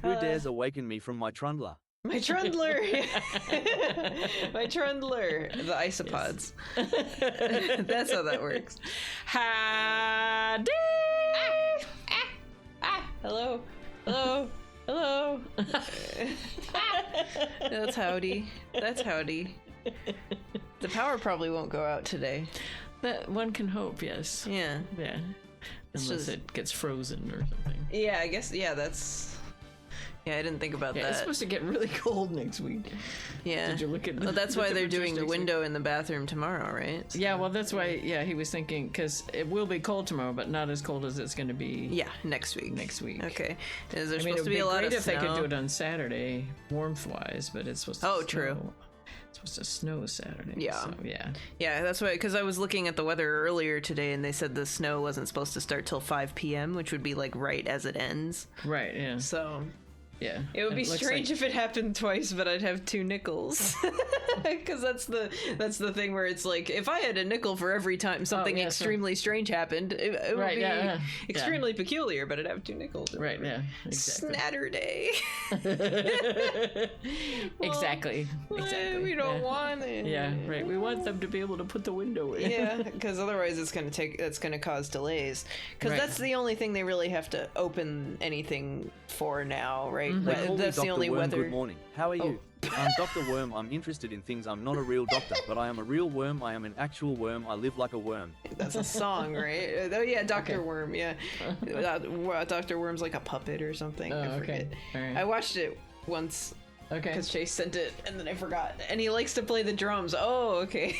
Who dares awaken me from my trundler? My trundler! My trundler! The isopods. Yes. That's how that works. Howdy! Hello. Hello. Hello. That's howdy. That's howdy. The power probably won't go out today. That one can hope, yes. Yeah. Yeah. It's Unless just- it gets frozen or something. Yeah, I guess, yeah, that's... Yeah, I didn't think about Yeah, that. it's supposed to get really cold next week. Yeah. Did you look at Well, that's the why they're temperatures doing the next week? window in the bathroom tomorrow, right? Yeah, well, that's why, yeah, he was thinking, because it will be cold tomorrow, but not as cold as it's going to be Yeah, next week. next week. Okay. Is there I supposed mean, it to would be a lot great of if snow? they could do it on Saturday, warmth-wise, but it's supposed to Oh, snow. true. It's supposed to snow Saturday. Yeah. So, yeah. Yeah, that's why, because I was looking at the weather earlier today and they said the snow wasn't supposed to start till 5 p.m., which would be like right as it ends. Right, yeah. So Yeah. it would be looks strange like- if it happened twice, but I'd have 2 nickels. Because that's the thing where it's like, if I had a nickel for every time something yeah, so- extremely strange happened, it would Right, be yeah. extremely peculiar, but I'd have 2 nickels. Right, yeah. Exactly. Snatterday. Exactly. Exactly. We don't yeah. want it. Yeah, right. We want them to be able to put the window in. Yeah, because otherwise that's gonna cause delays. Because Right. that's the only thing they really have to open anything for now, right? Mm-hmm. They call me That's the Dr. only Worm, weather. Good morning. How are you? I'm Dr. Worm. I'm interested in things. I'm not a real doctor, but I am a real worm. I am an actual worm. I live like a worm. That's a song, right? Oh yeah, Doctor Worm. Yeah, Doctor Worm's like a puppet or something. I Oh, forget. okay. All right. I watched it once. Okay. Because Chase sent it, and then I forgot. And he likes to play the drums. Oh, okay.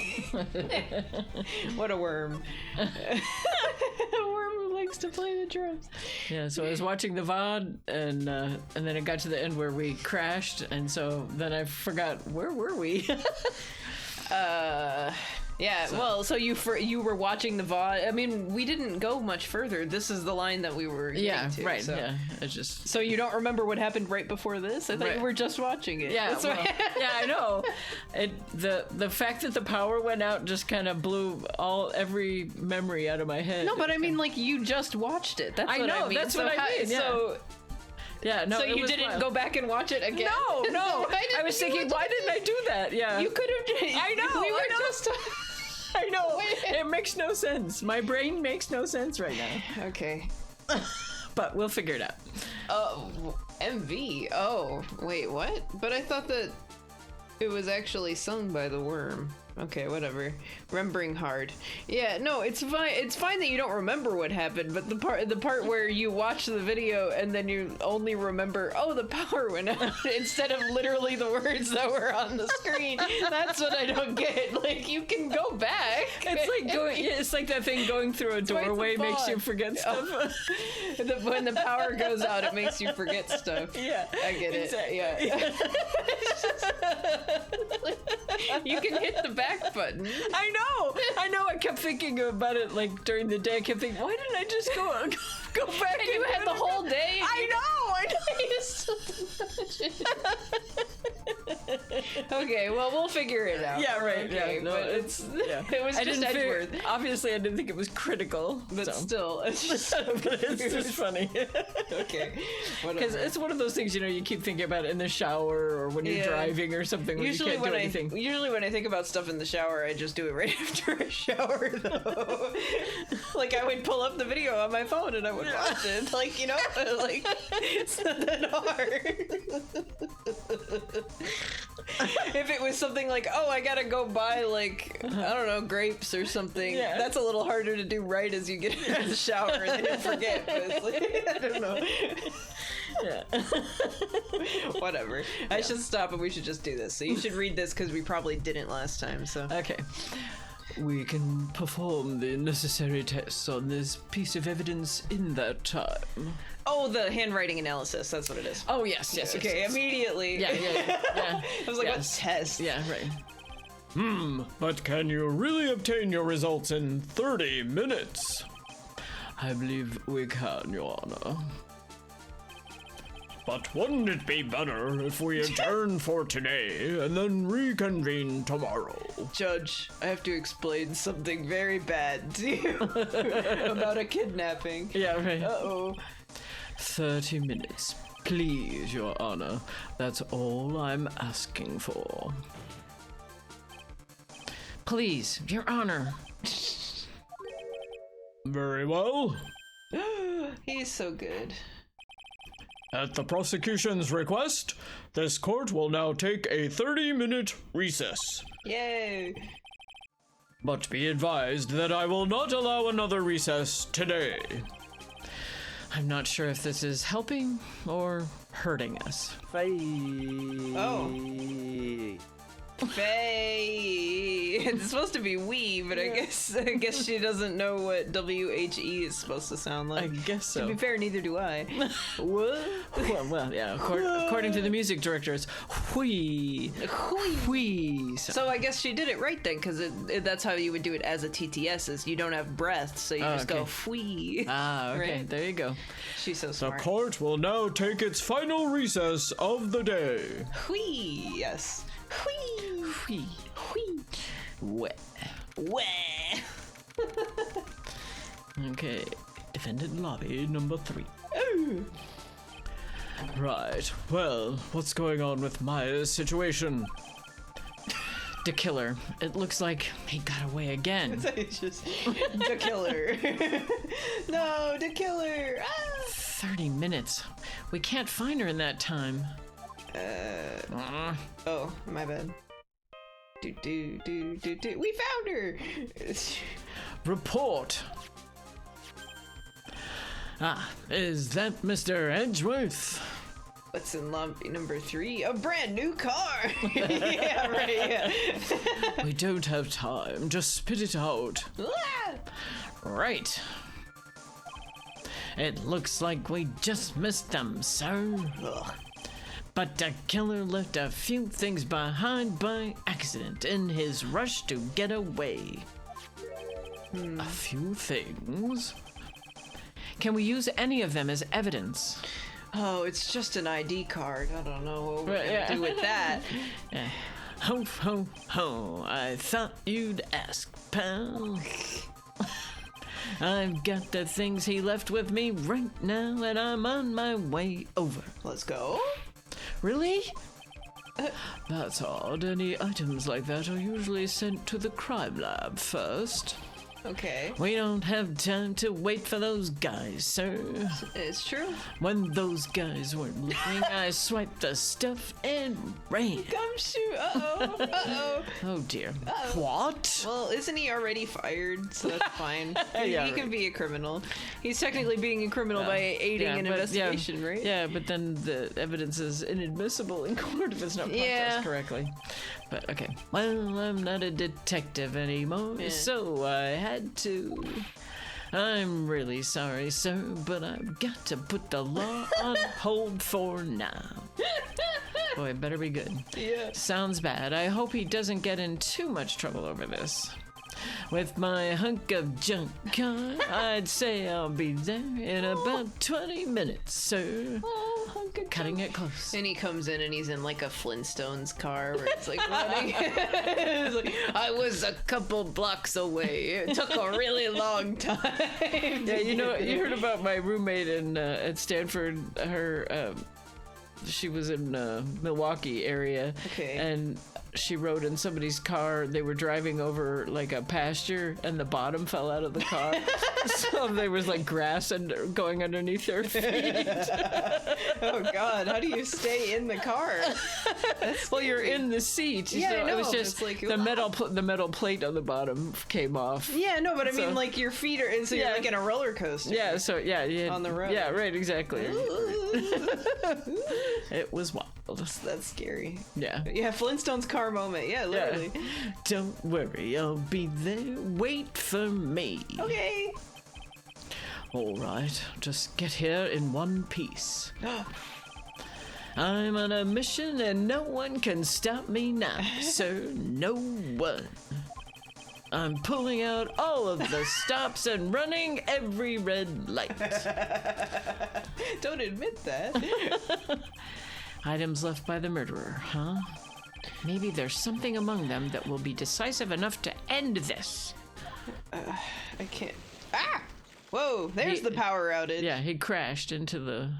What a worm. A worm who likes to play the drums. Yeah, so I was watching the VOD, and then it got to the end where we crashed, and so then I forgot, where were we? Yeah, well, so you were watching the VOD. I mean, we didn't go much further. This is the line that we were getting Yeah, to. right, So. yeah. It's just... So you don't remember what happened right before this? I thought Right. you were just watching it. Yeah, That's well, why- yeah, I know. The fact that the power went out just kind of blew every memory out of my head. No, but I mean, like, you just watched it. That's I what know, I mean. that's So what I how- mean, yeah. So, Yeah, no, so it you was didn't wild. go back and watch it again? No, no. Why didn't I was you thinking, do why didn't I do that? Yeah. You could have. I know, We were I know. just. I know. Wait. It makes no sense. My brain makes no sense right now. Okay. But we'll figure it out. Oh, MV. Oh, wait, what? But I thought that it was actually sung by the worm. Okay, whatever. Remembering hard. Yeah, no, it's fine. It's fine that you don't remember what happened, but the part where you watch the video and then you only remember, oh, the power went out, instead of literally the words that were on the screen. That's what I don't get. Like, you can go back. It's like it's like that thing going through a twice the doorway makes you font. forget stuff. When the power goes out, it makes you forget stuff. Yeah, I get it. exactly. Yeah. You can hit the back button. I know. I kept thinking about it like during the day. I kept thinking, why didn't I just go back? And you had the whole day. I know. Okay, well, we'll figure it out. Yeah, right. Okay, yeah, no, but it's yeah. it was I just didn't Edgeworth. obviously, I didn't think it was critical, But so. still, it's just But it's just funny. okay. Because Whatever. it's one of those things, you keep thinking about it in the shower or when you're Yeah. driving or something when Usually you can't do anything. usually when I think about stuff in the shower, I just do it right after a shower, though. Like, I would pull up the video on my phone and I would watch it. Like, like, it's not that hard. If it was something like, oh, I gotta go buy, like, I don't know, grapes or something, Yeah. that's a little harder to do right as you get into the shower and then you forget. But it's like, I don't know. Yeah. Whatever. I should stop and we should just do this. So you should read this because we probably didn't last time. So Okay. We can perform the necessary tests on this piece of evidence in that time. oh, the handwriting analysis. That's what it is. Oh, yes. Okay, yes. immediately. Yeah. I was like, Yeah. what test? Yeah, right. But can you really obtain your results in 30 minutes? I believe we can, Your Honor. But wouldn't it be better if we adjourn for today and then reconvene tomorrow? Judge, I have to explain something very bad to you about a kidnapping. Yeah, right. Uh-oh. 30 minutes. Please, Your Honor, that's all I'm asking for. Please, Your Honor. Very well. He's so good. At the prosecution's request, this court will now take a 30-minute recess. Yay! But be advised that I will not allow another recess today. I'm not sure if this is helping or hurting us. Fave. Oh. Faye. It's supposed to be we, but I guess she doesn't know what WHE is supposed to sound like. I guess so. To be fair, neither do I. What? Well, yeah. According to the music director, it's whee. Whee. So I guess she did it right then, because that's how you would do it as a TTS, is you don't have breath, so you just go fwee. Ah, okay. Right? There you go. She's so The smart. court will now take its final recess of the day. Whee, yes. Whee. Whee. Whee. Weh. Wah. Okay. Defendant lobby number 3. Right. Well, what's going on with Maya's situation? The killer. It looks like he got away again. It's just the killer. No, the killer. Ah. 30 minutes. We can't find her in that time. Oh, my bad. We found her. Report. Ah, is that Mr. Edgeworth? What's in lobby number 3? A brand new car. Yeah, right. Yeah. We don't have time. Just spit it out. Ah! Right. It looks like we just missed them, sir. Ugh. But the killer left a few things behind by accident in his rush to get away. A few things? Can we use any of them as evidence? Oh, it's just an ID card. I don't know what we're Right, gonna yeah. do with that. Ho, ho, ho. I thought you'd ask, pal. I've got the things he left with me right now, and I'm on my way over. Let's go. Really? That's odd. Any items like that are usually sent to the crime lab first. Okay, We don't have time to wait for those guys, sir. it's true. When those guys weren't looking, I swiped the stuff and ran. Gumshoe. Uh-oh. Uh-oh. Oh dear. What? Well, isn't he already fired? So that's fine. Yeah, he can right. be a criminal. He's technically being a criminal by aiding an investigation, right? Yeah, but then the evidence is inadmissible in court if it's not processed Yeah. correctly. But okay. Well, I'm not a detective anymore, Yeah. so I had to. I'm really sorry, sir, but I've got to put the law on hold for now. Boy, it better be good. Yeah. Sounds bad. I hope he doesn't get in too much trouble over this. With my hunk of junk car, I'd say I'll be there in about 20 minutes, sir. Oh, good. Cutting it close. And he comes in and he's in like a Flintstones car where it's like running. It's like, I was a couple blocks away. It took a really long time. Yeah, you know, you heard about my roommate in at Stanford. Her, she was in Milwaukee area, Okay. and she rode in somebody's car. They were driving over like a pasture, and the bottom fell out of the car, so there was like grass and going underneath their feet. Oh God, how do you stay in the car? Well, you're in the seat. Yeah, so I know, it was but just it's like, the metal plate on the bottom came off. Yeah, no, but I So- mean, like your feet are, and so Yeah. you're like in a roller coaster. Yeah, so yeah, On the road. Yeah, right, exactly. It was wild. That's scary. Yeah. Yeah, Flintstones car moment. Yeah, literally. Don't worry, I'll be there. Wait for me. Okay. All right, just get here in one piece. I'm on a mission and no one can stop me now, sir. No one. I'm pulling out all of the stops and running every red light. Don't admit that. Items left by the murderer, huh? Maybe there's something among them that will be decisive enough to end this. I can't. Ah! Whoa, there's He- the power outage. Yeah, he crashed into the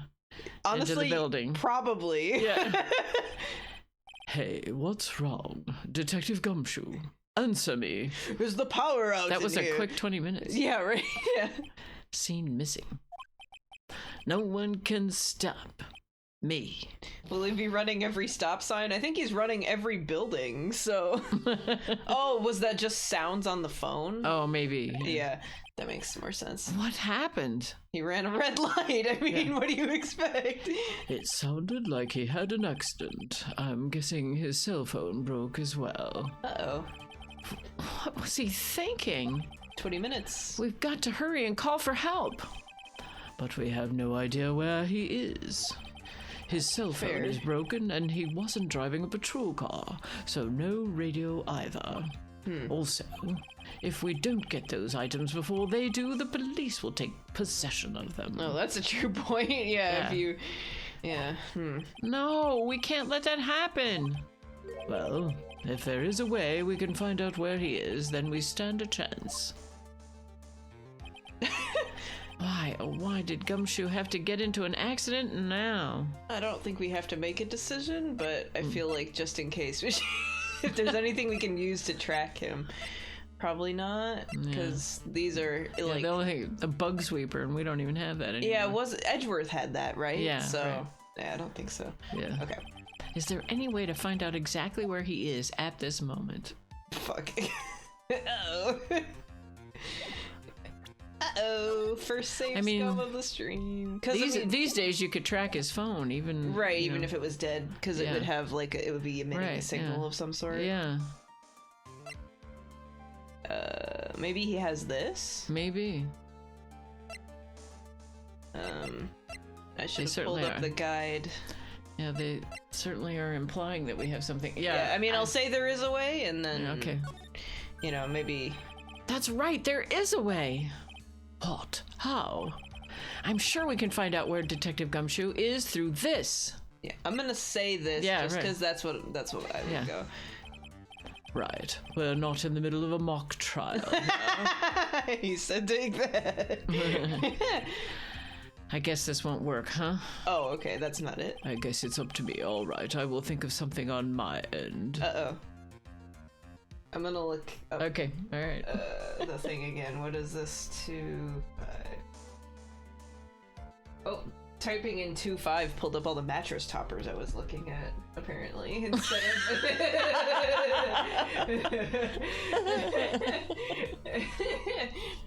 Honestly, into the building. Probably. Yeah. Hey, what's wrong? Detective Gumshoe, answer me. There's the power out. That was in a here. quick 20 minutes. Yeah, right. Yeah. Scene missing. No one can stop me. Will he be running every stop sign? I think he's running every building, so... Oh, was that just sounds on the phone? Oh, maybe. Yeah, that makes more sense. What happened? He ran a red light. I mean, what do you expect? It sounded like he had an accident. I'm guessing his cell phone broke as well. Uh-oh. What was he thinking? 20 minutes. We've got to hurry and call for help. But we have no idea where he is. His cell phone Fair. is broken and he wasn't driving a patrol car, so no radio either. Also, if we don't get those items before they do, the police will take possession of them. Oh, that's a true point. Yeah, if you... Yeah. No, we can't let that happen. Well, if there is a way we can find out where he is, then we stand a chance. Why did Gumshoe have to get into an accident now? I don't think we have to make a decision, but I feel like just in case, we should, if there's anything we can use to track him, probably not, because these are like the only thing, a bug sweeper, and we don't even have that anymore. yeah, Edgeworth had that, right? Yeah, so right. yeah, I don't think so. Yeah. Okay. Is there any way to find out exactly where he is at this moment? Fuck. Uh-oh. Uh-oh. First save scum of the stream. These days you could track his phone, even right, you even know. if it was dead, because it would have like it would be emitting a signal of some sort. Yeah. Maybe he has this. Maybe. I should have pulled up the guide. Yeah, they certainly are implying that we have something. Yeah, I mean, I'll say there is a way, and then okay. You know, maybe. That's right, there is a way. What? How? I'm sure we can find out where Detective Gumshoe is through this. Yeah, I'm gonna say this just because that's what I would go. Right. We're not in the middle of a mock trial. He said take that. I guess this won't work, huh? Oh, okay, that's not it. I guess it's up to me. All right, I will think of something on my end. Uh-oh. I'm gonna look up Okay, all right. the thing again. What is this? 2-5. Oh, typing in 2-5 pulled up all the mattress toppers I was looking at, apparently, instead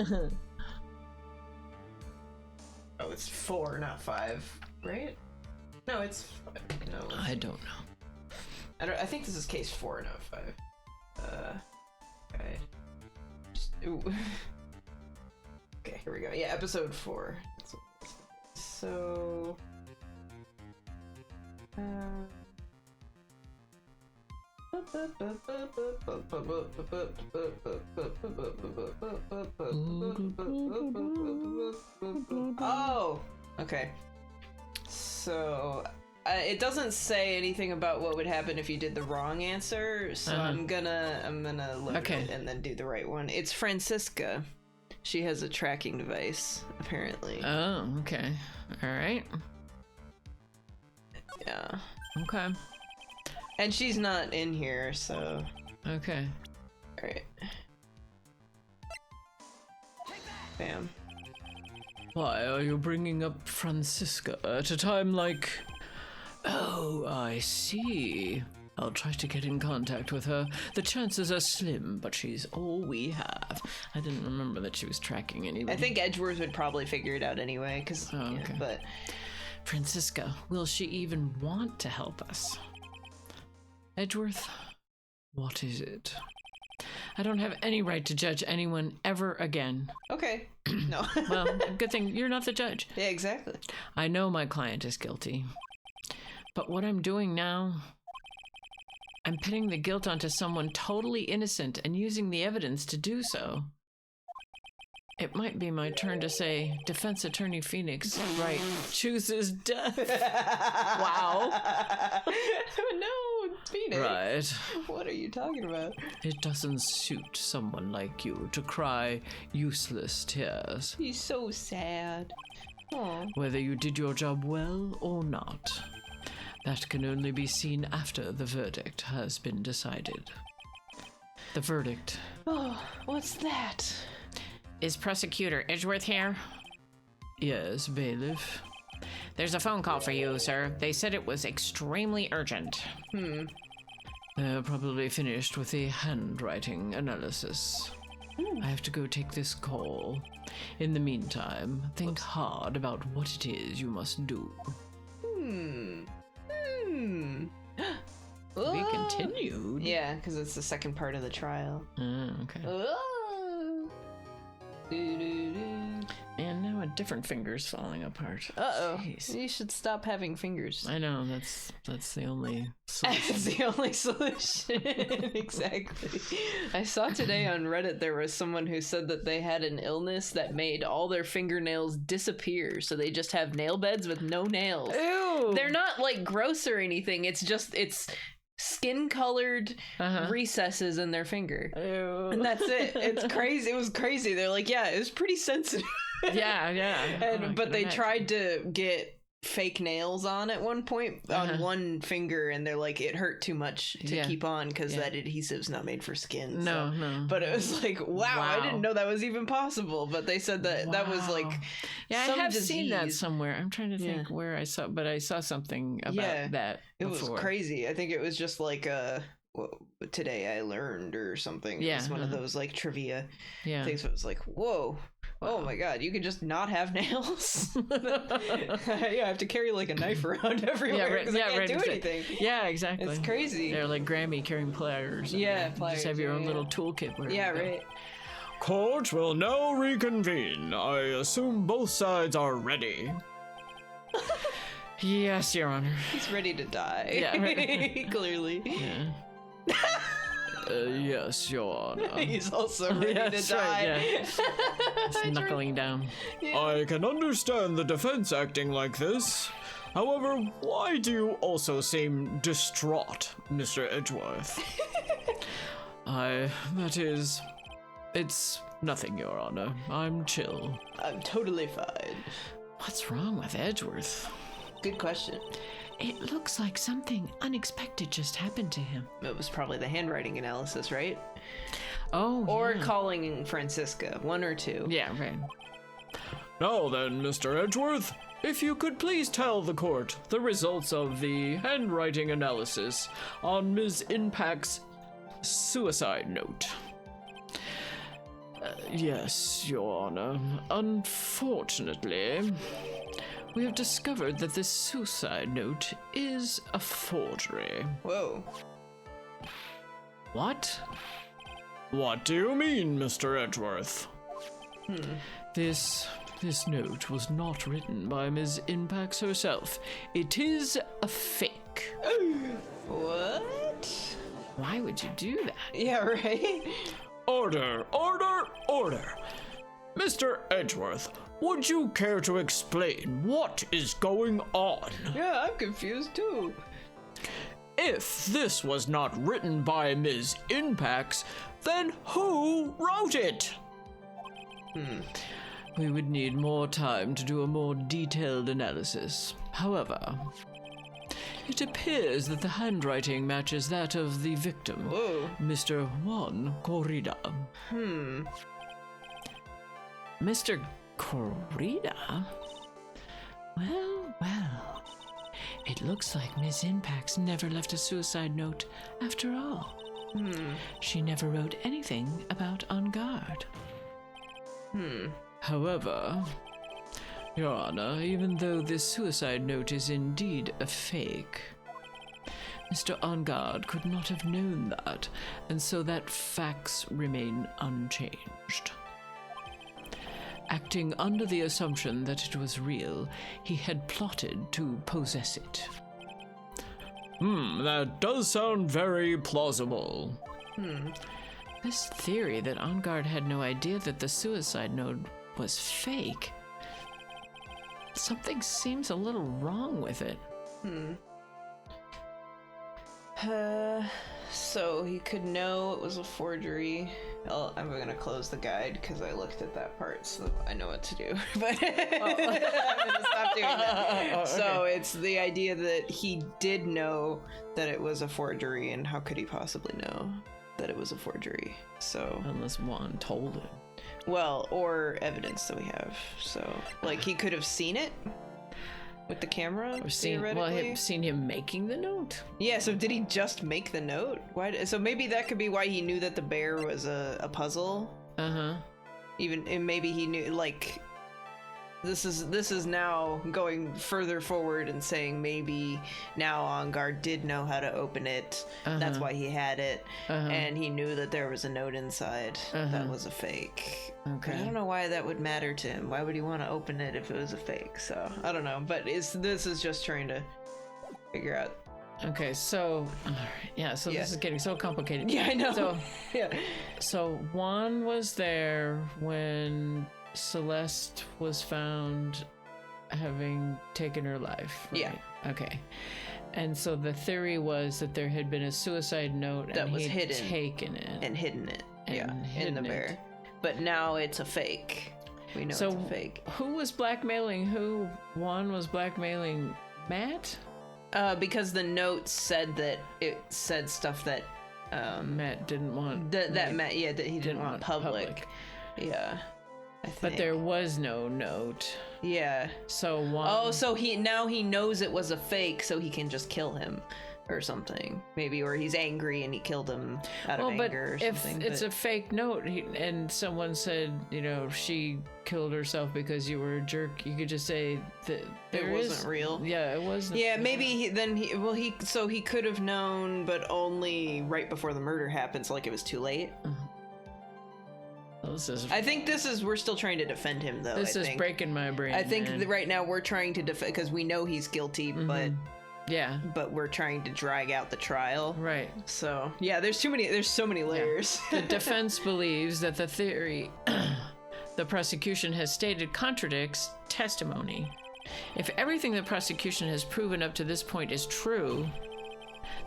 of... Oh, it's 4, not 5, right? No, it's 5. No, I don't know. I think this is case 4, not 5. Okay. Ooh. Okay, here we go. Yeah, episode 4. So... Oh! Okay. So... it doesn't say anything about what would happen if you did the wrong answer, so I'm gonna load it and then do the right one. It's Francisca. She has a tracking device, apparently. Oh, okay. All right. Yeah. Okay. And she's not in here, so... Okay. Alright. Bam. Why are you bringing up Francisca at a time like... Oh, I see. I'll try to get in contact with her. The chances are slim, but she's all we have. I didn't remember that she was tracking anybody. I think Edgeworth would probably figure it out anyway, because... Oh, okay. Yeah, but... Francisca, will she even want to help us? Edgeworth, what is it? I don't have any right to judge anyone ever again. Okay. No. Well, good thing you're not the judge. Yeah, exactly. I know my client is guilty. But what I'm doing now, I'm pinning the guilt onto someone totally innocent and using the evidence to do so. It might be my turn to say, Defense Attorney Phoenix, right, chooses death. Wow. No, Phoenix. Right. What are you talking about? It doesn't suit someone like you to cry useless tears. He's so sad. Aw. whether you did your job well or not. That can only be seen after the verdict has been decided. The verdict. Oh, what's that? Is Prosecutor Edgeworth here? Yes, bailiff. There's a phone call for you, sir. They said it was extremely urgent. They're probably finished with the handwriting analysis. I have to go take this call. In the meantime, think hard about what it is you must do. We Continued? Yeah, because it's the second part of the trial. Okay. And now a different finger's falling apart. Uh-oh. Jeez. You should stop having fingers. I know, that's the only solution. That's the only solution. Exactly. I saw today on Reddit there was someone who said that they had an illness that made all their fingernails disappear, so they just have nail beds with no nails. Ew! They're not like gross or anything. It's skin colored recesses in their finger. Ew. And that's it. It's crazy. It was crazy. They're like, yeah, it was pretty sensitive. Yeah. But they tried to get fake nails on at one point on one finger, and they're like, it hurt too much to keep on because that adhesive's not made for skin. No. But it was like, wow, I didn't know that was even possible. But they said that that was like, yeah, some I have seen that disease. somewhere. I'm trying to think where I saw, but I saw something about that. It was before. crazy. I think it was just like today I learned or something. It was one of those like trivia things. It was like, whoa. Oh my god, you can just not have nails? I have to carry like a knife around everywhere because I can't do anything. Yeah, exactly. It's crazy. They're like Grammy carrying pliers. Yeah, You pliers. just have your own little toolkit. Yeah, right. Court will now reconvene. I assume both sides are ready. Yes, Your Honor. He's ready to die. Yeah, right. Clearly. Yeah. Yes, Your Honor. He's also ready to That's die. right, Just knuckling down. I can understand the defense acting like this. However, why do you also seem distraught, Mr. Edgeworth? It's nothing, Your Honor. I'm chill. I'm totally fine. What's wrong with Edgeworth? Good question. It looks like something unexpected just happened to him. It was probably the handwriting analysis, right? Oh, Or yeah. calling Francisca, one or two. Yeah, right. Now then, Mr. Edgeworth, if you could please tell the court the results of the handwriting analysis on Ms. Impact's suicide note. Yes, Your Honor. Unfortunately, we have discovered that this suicide note is a forgery. Whoa. What? What do you mean, Mr. Edgeworth? This note was not written by Ms. Impax herself. It is a fake. What? Why would you do that? Yeah, right? Order, order, order. Mr. Edgeworth, would you care to explain what is going on? Yeah, I'm confused too. If this was not written by Ms. Impax, then who wrote it? We would need more time to do a more detailed analysis. However, it appears that the handwriting matches that of the victim, Whoa. Mr. Juan Corrida. Mr. Corrida? Well. It looks like Miss Impax never left a suicide note after all. She never wrote anything about On Guard. However, Your Honor, even though this suicide note is indeed a fake, Mr. On Guard could not have known that, and so that facts remain unchanged. Acting under the assumption that it was real, he had plotted to possess it. That does sound very plausible. This theory that On Guard had no idea that the suicide note was fake, something seems a little wrong with it. So he could know it was a forgery. I'm gonna close the guide because I looked at that part, so I know what to do. But I'm gonna stop doing that. Okay. So it's the idea that he did know that it was a forgery, and how could he possibly know that it was a forgery? So, Unless Juan told him. well, or evidence that we have. So, like, he could have seen it with the camera, Or theoretically. seen him making the note. Yeah, so did he just make the note? So maybe that could be why he knew that the bear was a puzzle. Uh-huh. And maybe he knew, like, this is now going further forward and saying maybe now On Guard did know how to open it. That's why he had it. And he knew that there was a note inside that was a fake. Okay. I don't know why that would matter to him. Why would he want to open it if it was a fake? So, I don't know. But this is just trying to figure out. Okay, so this is getting so complicated. Yeah, I know. So Yeah. so Juan was there when Celeste was found having taken her life. Right? Yeah. Okay. And so the theory was that there had been a suicide note That and was he'd hidden. taken it. And hidden it. And In the hidden bear. it. But now it's a fake. We know So it's a fake. who was blackmailing who? Juan was blackmailing Matt? Because the note said that it said stuff that Matt didn't want that he didn't want public. Yeah. I think. But there was no note. Yeah. So Juan Oh, so he knows it was a fake, so he can just kill him or something. Maybe, or he's angry and he killed him out of anger or if something. it's a fake note and someone said, she killed herself because you were a jerk, you could just say that it wasn't real. Yeah, it wasn't. Yeah, maybe he could have known, but only right before the murder happened, so like it was too late. I think we're still trying to defend him, though. This is breaking my brain. I think man. that right now we're trying to defend, because we know he's guilty, yeah, but we're trying to drag out the trial. right. So yeah, there's so many layers. The defense believes that the theory the prosecution has stated contradicts testimony. If everything the prosecution has proven up to this point is true,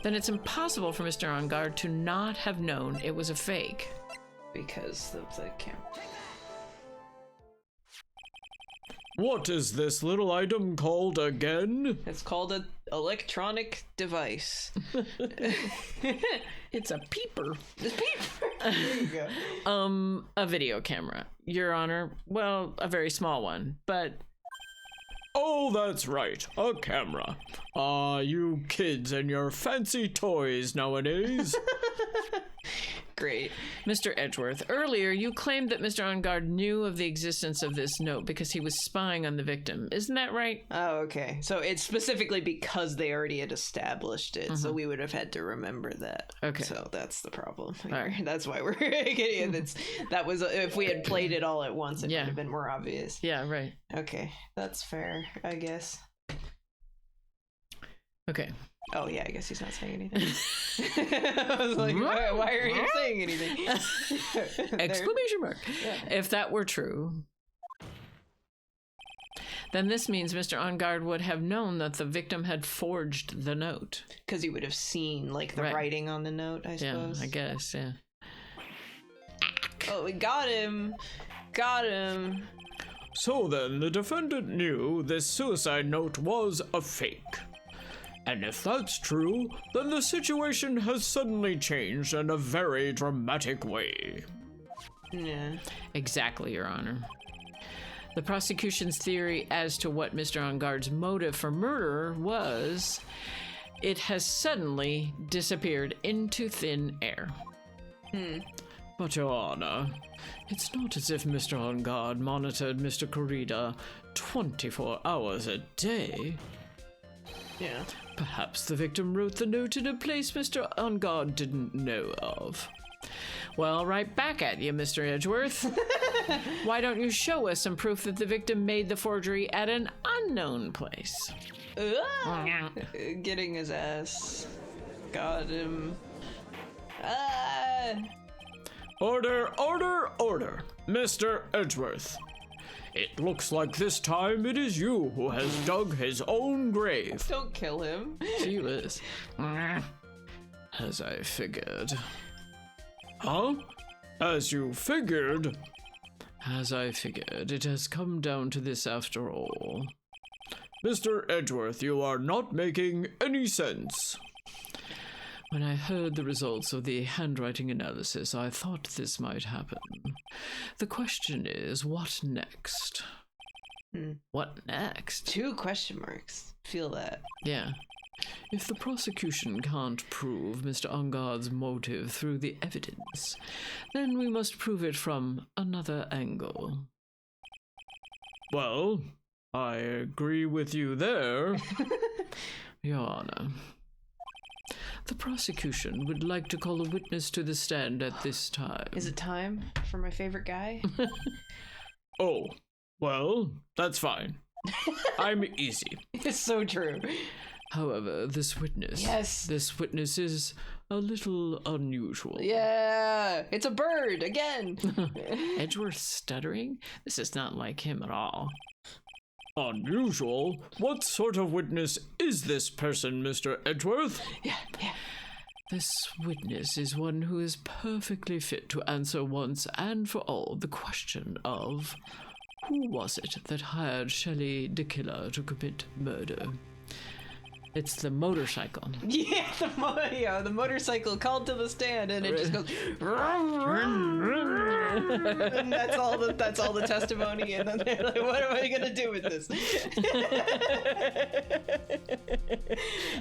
then it's impossible for Mr. On Guard to not have known it was a fake. Because of the camera. What is this little item called again? It's called an electronic device. It's a peeper. There you go. A video camera, Your Honor. Well, a very small one, but Oh, that's right, a camera. You kids and your fancy toys nowadays. Great. Mr. Edgeworth, earlier you claimed that Mr. On Guard knew of the existence of this note because he was spying on the victim. Isn't that right? Oh, okay. So it's specifically because they already had established it, so we would have had to remember that. Okay. So that's the problem. right. That's why we're getting it. That was if we had played it all at once, it Yeah. would have been more obvious. Yeah, right. Okay, that's fair, I guess. Okay. Oh yeah, I guess he's not saying anything. I was like, why are you saying anything? Exclamation mark. If that were true, then this means Mr. On Guard would have known that the victim had forged the note. Because he would have seen like the Right. writing on the note, I Yeah, suppose. I guess, yeah. Oh, we got him. Got him. So then, the defendant knew this suicide note was a fake. And if that's true, then the situation has suddenly changed in a very dramatic way. Yeah. Exactly, Your Honor. The prosecution's theory as to what Mr. On Guard's motive for murder was, it has suddenly disappeared into thin air. But, Your Honor, it's not as if Mr. On Guard monitored Mr. Corrida 24 hours a day. Yeah. Perhaps the victim wrote the note in a place Mr. On Guard didn't know of. Well, right back at you, Mr. Edgeworth. Why don't you show us some proof that the victim made the forgery at an unknown place? Ah! Getting his ass. Got him. Ah! Order, order, order! Mr. Edgeworth. It looks like this time it is you who has dug his own grave. Don't kill him. She was. As I figured. Huh? As you figured? As I figured, it has come down to this after all. Mr. Edgeworth, you are not making any sense. When I heard the results of the handwriting analysis, I thought this might happen. The question is, what next? What next? 2 question marks. Feel that. Yeah. If the prosecution can't prove Mr. Ungard's motive through the evidence, then we must prove it from another angle. Well, I agree with you there, Your Honor. The prosecution would like to call a witness to the stand at this time. Is it time for my favorite guy? Oh, well, that's fine. I'm easy. It's so true. However, this witness... Yes. This witness is a little unusual. Yeah, it's a bird again. Edgeworth stuttering? This is not like him at all. Unusual? What sort of witness is this person, Mr. Edgeworth? Yeah. This witness is one who is perfectly fit to answer once and for all the question of who was it that hired Shelley the killer to commit murder? It's the motorcycle. Yeah, the motorcycle called to the stand, and it just goes. And that's all the testimony. And then they're like, "What am I gonna do with this?"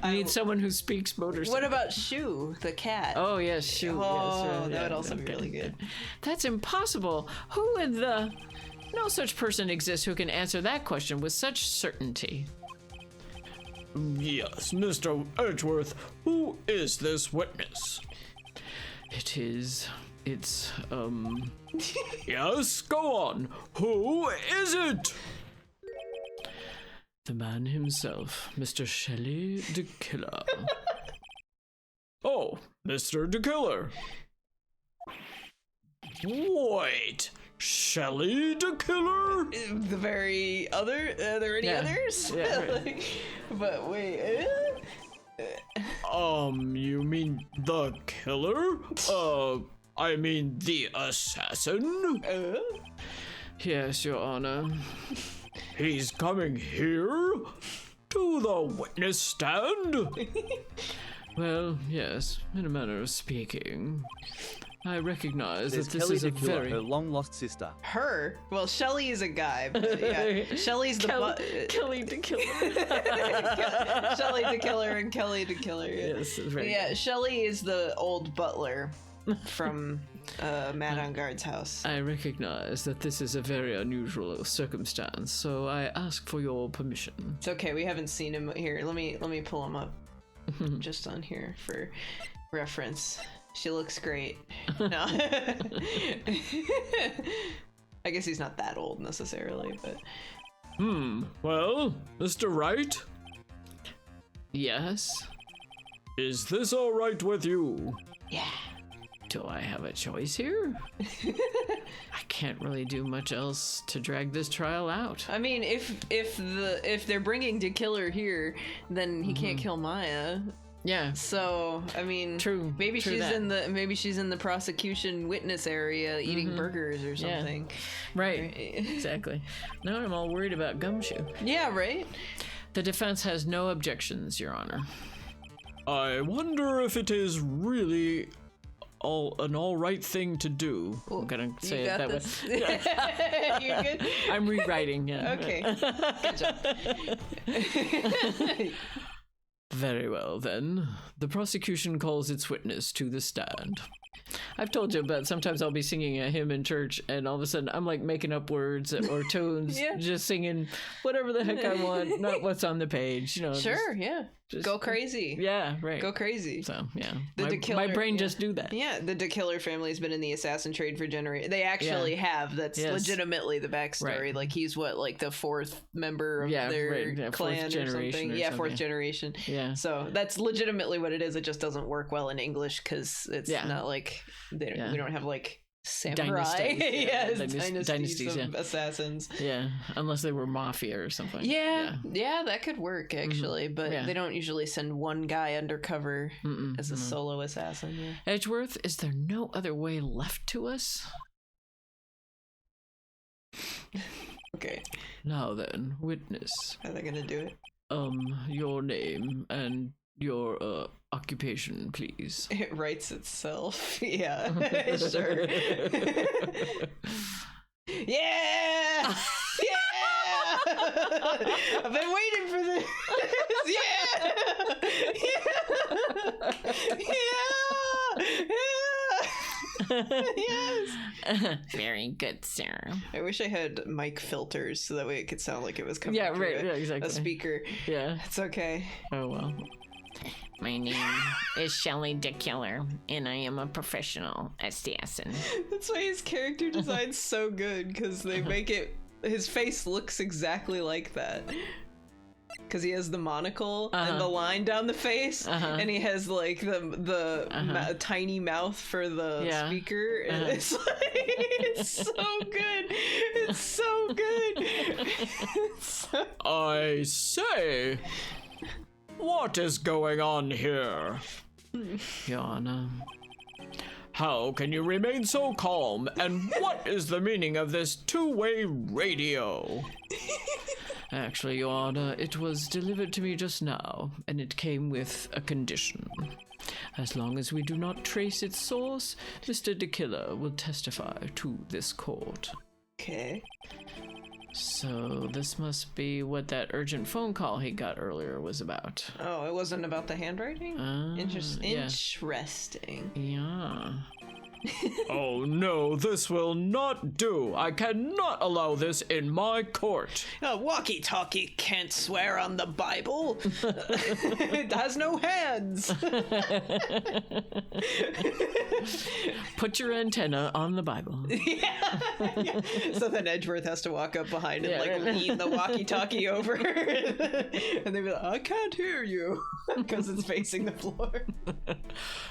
I need someone who speaks motorcycle. What about Shu, the cat? Oh yes, shoot. Oh, yes, that would also be really good. That's impossible. Who in the? No such person exists who can answer that question with such certainty. Yes, Mr. Edgeworth, who is this witness? It's Yes, go on. Who is it? the man himself, Mr. Shelley the killer. Oh, Mr. the Killer. Wait, Shelley the Killer? The very other? Are there any Yeah. others? Yeah, right. Like, but wait. You mean the killer? I mean the assassin? Yes, Your Honor. He's coming here? To the witness stand? Well, yes, in a manner of speaking. I recognize There's that this Kelly is a the Killer, very... her long-lost sister. Her? Well, Shelley is a guy. But yeah, Shelley's the Kelly the killer. Shelley the killer and Kelly the killer. Yeah. Yes, that's right. Yeah, Shelley is the old butler from Mad Ungard's house. I recognize that this is a very unusual circumstance, so I ask for your permission. It's okay, we haven't seen him here. Let me pull him up just on here for reference. She looks great. No. I guess he's not that old necessarily, but Well, Mr. Wright, Yes? is this all right with you? yeah. Do I have a choice here? I can't really do much else to drag this trial out. I mean, if they're bringing the killer here, then he can't kill Maya. Yeah. So, I mean, True. Maybe True she's that. maybe she's in the prosecution witness area eating burgers or Yeah. something. Right. Exactly. Now I'm all worried about Gumshoe. Yeah, right? The defense has no objections, Your Honor. I wonder if it is really an all right thing to do. I'm gonna You say it got that this? way. You good? I'm rewriting, yeah. Okay. Good job. Very well, then. The prosecution calls its witness to the stand. I've told you about sometimes I'll be singing a hymn in church and all of a sudden I'm like making up words or tunes, Yeah. just singing whatever the heck I want, not what's on the page, Sure, yeah. just- Go crazy. Yeah, right. Go crazy. So, yeah. The My Killer- brain yeah. just do that. Yeah, the DeKiller family's been in the assassin trade for generations. They actually have. That's Yes. legitimately the backstory. Right. Like he's like the 4th member of their right. Yeah, clan fourth or generation something. or Yeah, 4th something. generation. Yeah. So that's legitimately what it is. It just doesn't work well in English because it's Yeah. not like we don't have like Samurai. Dynasties, yes, dynasties, dynasties of yeah. assassins. Yeah, unless they were mafia or something. Yeah, that could work actually, but Yeah. they don't usually send one guy undercover as a solo assassin. Yeah. Edgeworth, is there no other way left to us? Okay, Now then, witness. how are they gonna do it? Your name and your occupation, please. It writes itself. Yeah, sure. Yeah! Yeah! I've been waiting for this. Yeah! Yeah! Yeah! Yes! Very good, sir. I wish I had mic filters so that way it could sound like it was coming Yeah, through right, yeah, exactly. a speaker. Yeah. It's okay. Oh well. My name is Shelley the Killer, and I am a professional assassin. That's why his character design's so good, because they make it. His face looks exactly like that. Because he has the monocle and the line down the face, and he has like the tiny mouth for the speaker. And it's like, it's so good. It's so good. It's so... I say, what is going on here? Your Honor. How can you remain so calm? And what is the meaning of this two-way radio? Actually, Your Honor, it was delivered to me just now, and it came with a condition. As long as we do not trace its source, Mr. De Killer will testify to this court. Okay. So this must be what that urgent phone call he got earlier was about. Oh, it wasn't about the handwriting? Yeah. Interesting. Yeah. Oh no, this will not do. I cannot allow this in my court. A walkie-talkie can't swear on the Bible. It has no hands. Put your antenna on the Bible. Yeah. So then Edgeworth has to walk up behind and lean the walkie-talkie over, and they be like, "I can't hear you," because it's facing the floor.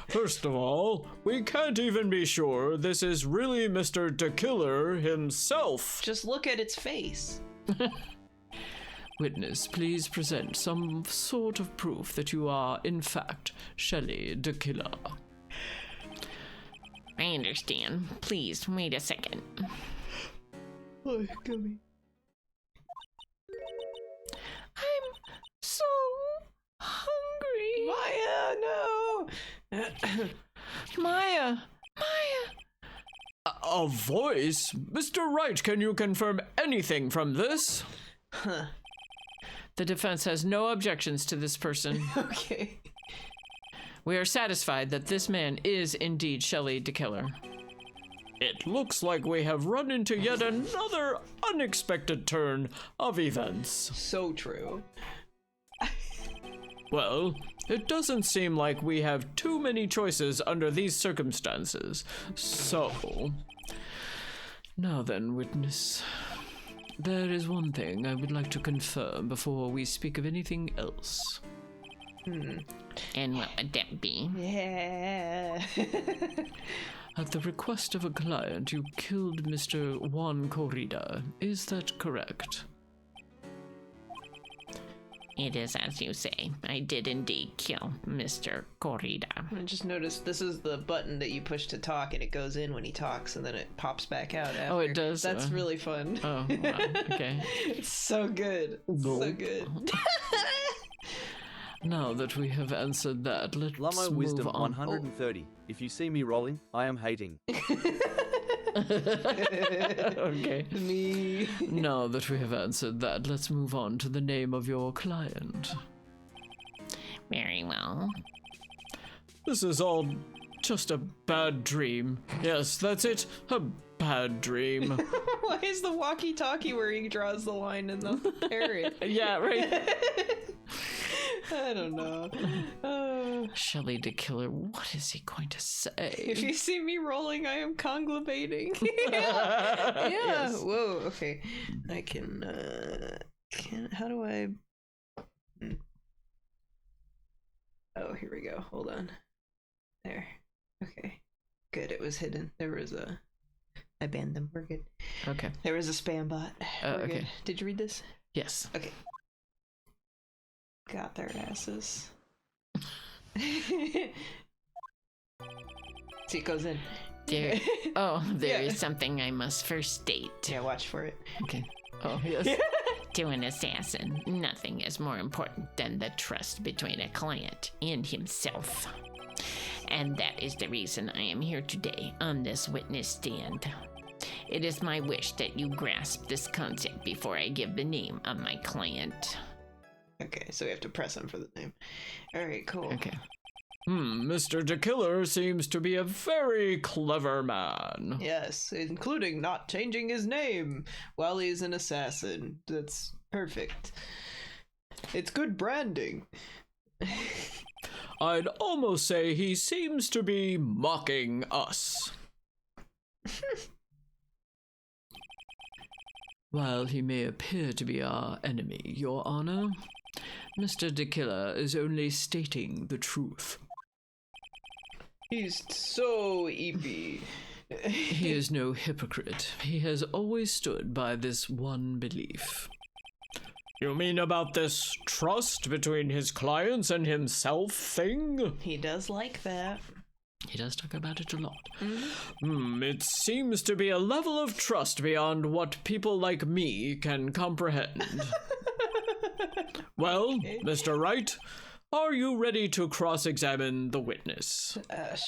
First of all, we can't even be sure this is really Mr. De Killer himself. Just look at its face. Witness, please present some sort of proof that you are, in fact, Shelley De Killer. I understand. Please, wait a second. Oh, gummy. I'm so hungry. Maya, no. Maya! A voice? Mr. Wright, can you confirm anything from this? The defense has no objections to this person. Okay. We are satisfied that this man is indeed Shelley De Killer. It looks like we have run into yet another unexpected turn of events. So true. Well, it doesn't seem like we have too many choices under these circumstances. So, now then, witness. There is one thing I would like to confirm before we speak of anything else. And what would that be? Yeah. At the request of a client, you killed Mr. Juan Corrida. Is that correct? It is as you say. I did indeed kill Mr. Corrida. I just noticed this is the button that you push to talk, and it goes in when he talks, and then it pops back out after. Oh, it does? That's really fun. Oh, wow. Okay. It's so good. It's so good. Now that we have answered that, let's Lummo move Wisdom on. 130. If you see me rolling, I am hating. Okay. Me. Now that we have answered that, let's move on to the name of your client. Very well. this is all just a bad dream. Yes, that's it. A bad dream. Why is the walkie-talkie where he draws the line in the parrot? Yeah, right. I don't know. Shelley De Killer, what is he going to say? If you see me rolling, I am conglobating. Yeah. Yes. Whoa. Okay. I can. How do I? Oh, here we go. Hold on. There. Okay. Good. It was hidden. There was a I banned them. We're good. Okay. There was a spam bot. We're okay. good. Did you read this? Yes. Okay. Got their asses. See, it goes in. There. Oh, there Yeah. is something I must first state. Yeah, watch for it. Okay. Oh, yes. To an assassin, nothing is more important than the trust between a client and himself. And that is the reason I am here today on this witness stand. It is my wish that you grasp this concept before I give the name of my client. Okay, so we have to press him for the name. Alright, cool. Okay. Mr. De Killer seems to be a very clever man. Yes, including not changing his name while he's an assassin. That's perfect. It's good branding. I'd almost say he seems to be mocking us. While he may appear to be our enemy, Your Honor, Mr. De Killer is only stating the truth. He's so eepy. He is no hypocrite. He has always stood by this one belief. You mean about this trust between his clients and himself thing? He does like that. He does talk about it a lot. It seems to be a level of trust beyond what people like me can comprehend. Well, Mr. Wright, are you ready to cross-examine the witness?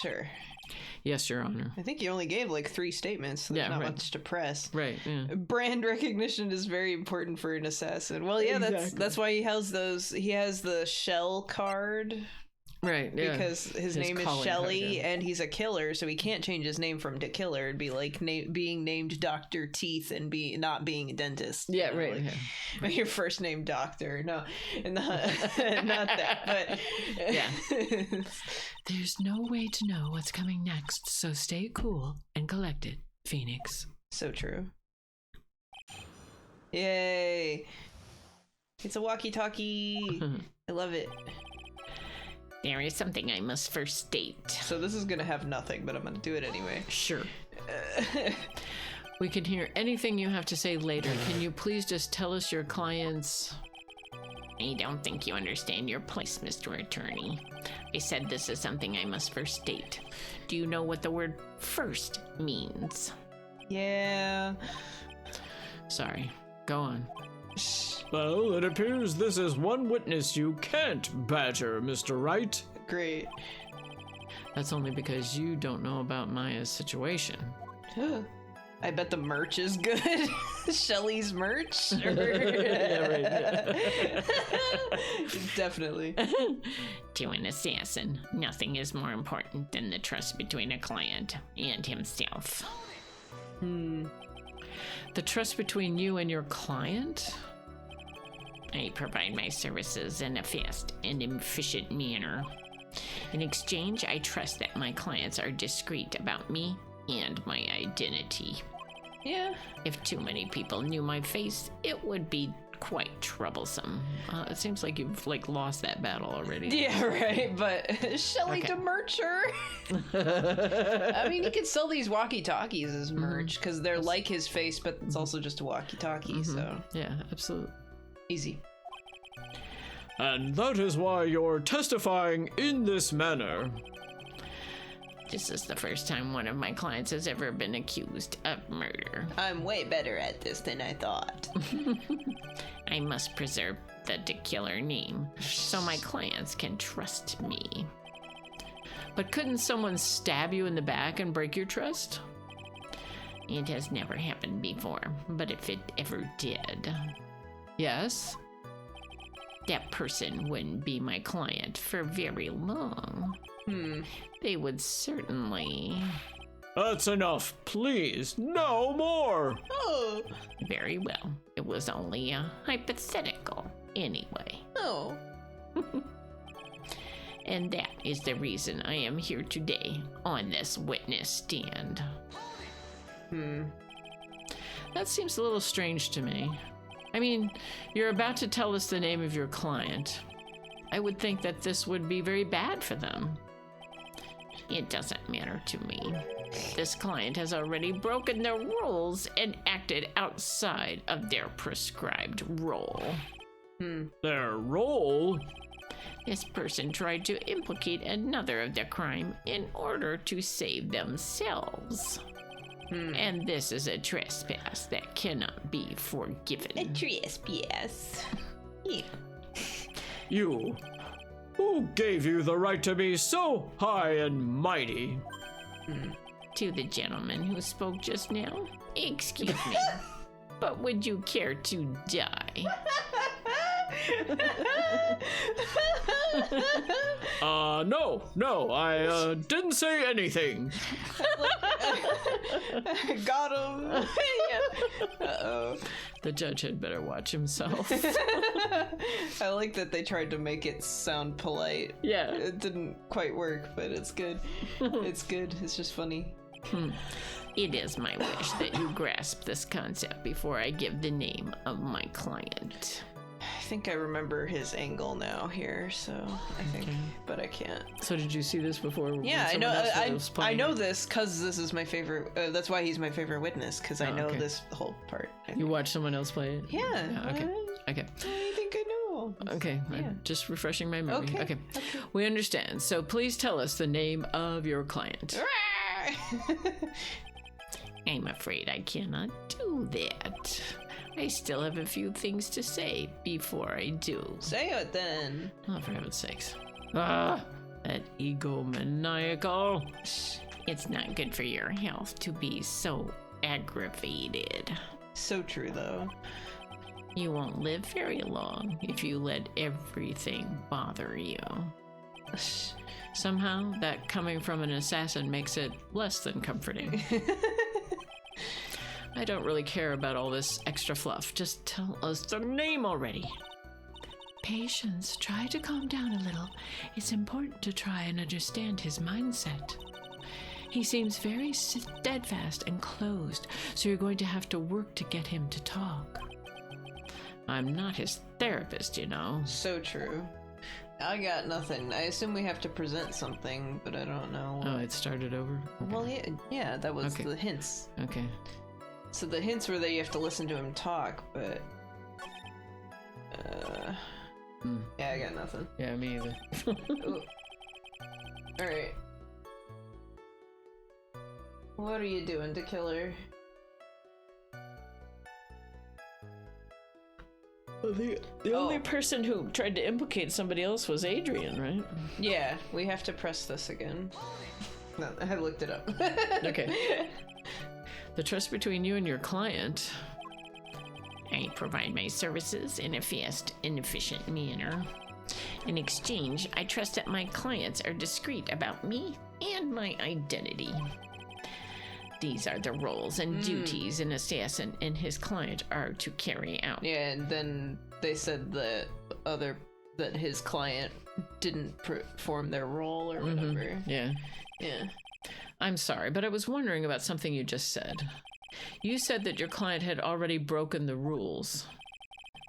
Sure. Yes, Your Honor. I think you only gave like 3 statements. So there's Yeah, not right. much to press. Right, yeah. Brand recognition is very important for an assassin. Well, yeah, that's why he has those. He has the shell card Right, yeah. because his name is calling Shelly, card, yeah. and he's a killer, so he can't change his name from De Killer. It'd be like being named Dr. Teeth and not being a dentist. Yeah, you know, right. like, Yeah. your first name Doctor. No, not that. But Yeah. There's no way to know what's coming next, so stay cool and collected, Phoenix. So true. Yay! It's a walkie-talkie. I love it. There is something I must first state. So this is gonna have nothing, but I'm gonna do it anyway. Sure. We can hear anything you have to say later. Can you please just tell us your client's... I don't think you understand your place, Mr. Attorney. I said this is something I must first state. Do you know what the word first means? Yeah. Sorry. Go on. Well, it appears this is one witness you can't badger, Mr. Wright. Great. That's only because you don't know about Maya's situation. I bet the merch is good. Shelly's merch. Definitely. To an assassin, nothing is more important than the trust between a client and himself. The trust between you and your client? I provide my services in a fast and efficient manner. In exchange, I trust that my clients are discreet about me and my identity. Yeah. If too many people knew my face, it would be quite troublesome. It seems like you've lost that battle already. Yeah, right. But Shelly Okay. to merch her. I mean, he could sell these walkie-talkies as merch because they're like his face, but it's also just a walkie-talkie. So Yeah, absolutely. easy. And that is why you're testifying in this manner. This is the first time one of my clients has ever been accused of murder. I'm way better at this than I thought. I must preserve the De Killer name so my clients can trust me. But couldn't someone stab you in the back and break your trust? It has never happened before, but if it ever did, Yes. that person wouldn't be my client for very long. They would certainly... That's enough. Please, no more. Oh. Very well. It was only a hypothetical, anyway. Oh. And that is the reason I am here today on this witness stand. That seems a little strange to me. I mean, you're about to tell us the name of your client. I would think that this would be very bad for them. It doesn't matter to me. This client has already broken their rules and acted outside of their prescribed role. Their role? This person tried to implicate another of the crime in order to save themselves. And this is a trespass that cannot be forgiven. Trespass. Yeah. You. Who gave you the right to be so high and mighty? To the gentleman who spoke just now, excuse me, but would you care to die? No, I didn't say anything. Got him. Uh-oh. The judge had better watch himself. I like that they tried to make it sound polite. Yeah. It didn't quite work, but it's good. It's good. It's just funny. It is my wish that you grasp this concept before I give the name of my client. I think I remember his angle now here, so I think, but I can't. So did you see this before? when Yeah, I someone know. else was I playing know it? this because this is my favorite. That's why he's my favorite witness, because I Oh, know okay. this whole part. You watched someone else play it? Yeah. Okay. I Okay. think I know. Okay. Yeah. I'm just refreshing my memory. Okay. Okay. We understand. So please tell us the name of your client. I'm afraid I cannot do that. I still have a few things to say before I do. Say it then. Oh, for heaven's sakes. Ah, that egomaniacal. It's not good for your health to be so aggravated. So true, though. You won't live very long if you let everything bother you. Somehow, that coming from an assassin makes it less than comforting. I don't really care about all this extra fluff. Just tell us the name already. Patience, try to calm down a little. It's important to try and understand his mindset. He seems very steadfast and closed, so you're going to have to work to get him to talk. I'm not his therapist, you know. So true. I got nothing. I assume we have to present something, but I don't know. Oh, it started over? Okay. Well, yeah, that was Okay. the hints. Okay. So the hints were that you have to listen to him talk, but yeah, I got nothing. Yeah, me either. All right. What are you doing to kill her? The only person who tried to implicate somebody else was Adrian, right? Yeah, we have to press this again. No, I looked it up. Okay. The trust between you and your client. I provide my services in a fast and efficient manner. In exchange, I trust that my clients are discreet about me and my identity. These are the roles and duties an assassin and his client are to carry out. Yeah, and then they said that his client didn't perform their role or whatever. Yeah. Yeah. I'm sorry, but I was wondering about something you just said. You said that your client had already broken the rules.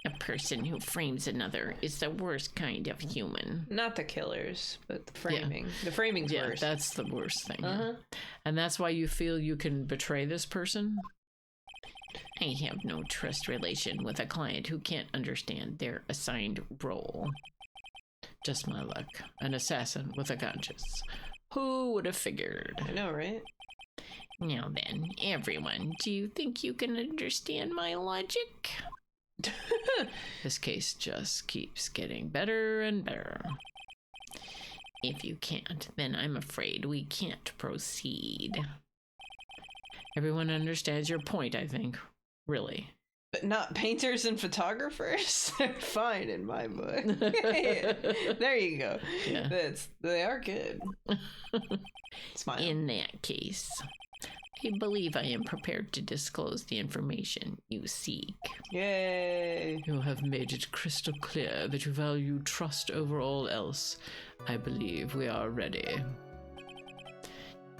A person who frames another is the worst kind of human. Not the killers, but the framing. The framing's Yeah, worse. that's the worst thing. Uh-huh. And that's why you feel you can betray this person? I have no trust relation with a client who can't understand their assigned role. Just my luck. An assassin with a conscience. Who would have figured? I know, right? Now then, everyone, do you think you can understand my logic? This case just keeps getting better and better. If you can't, then I'm afraid we can't proceed. Everyone understands your point, I think. Really. But not painters and photographers? They're fine in my book. There you go. Yeah. They are good. Smile. In that case, I believe I am prepared to disclose the information you seek. Yay. You have made it crystal clear that you value trust over all else. I believe we are ready.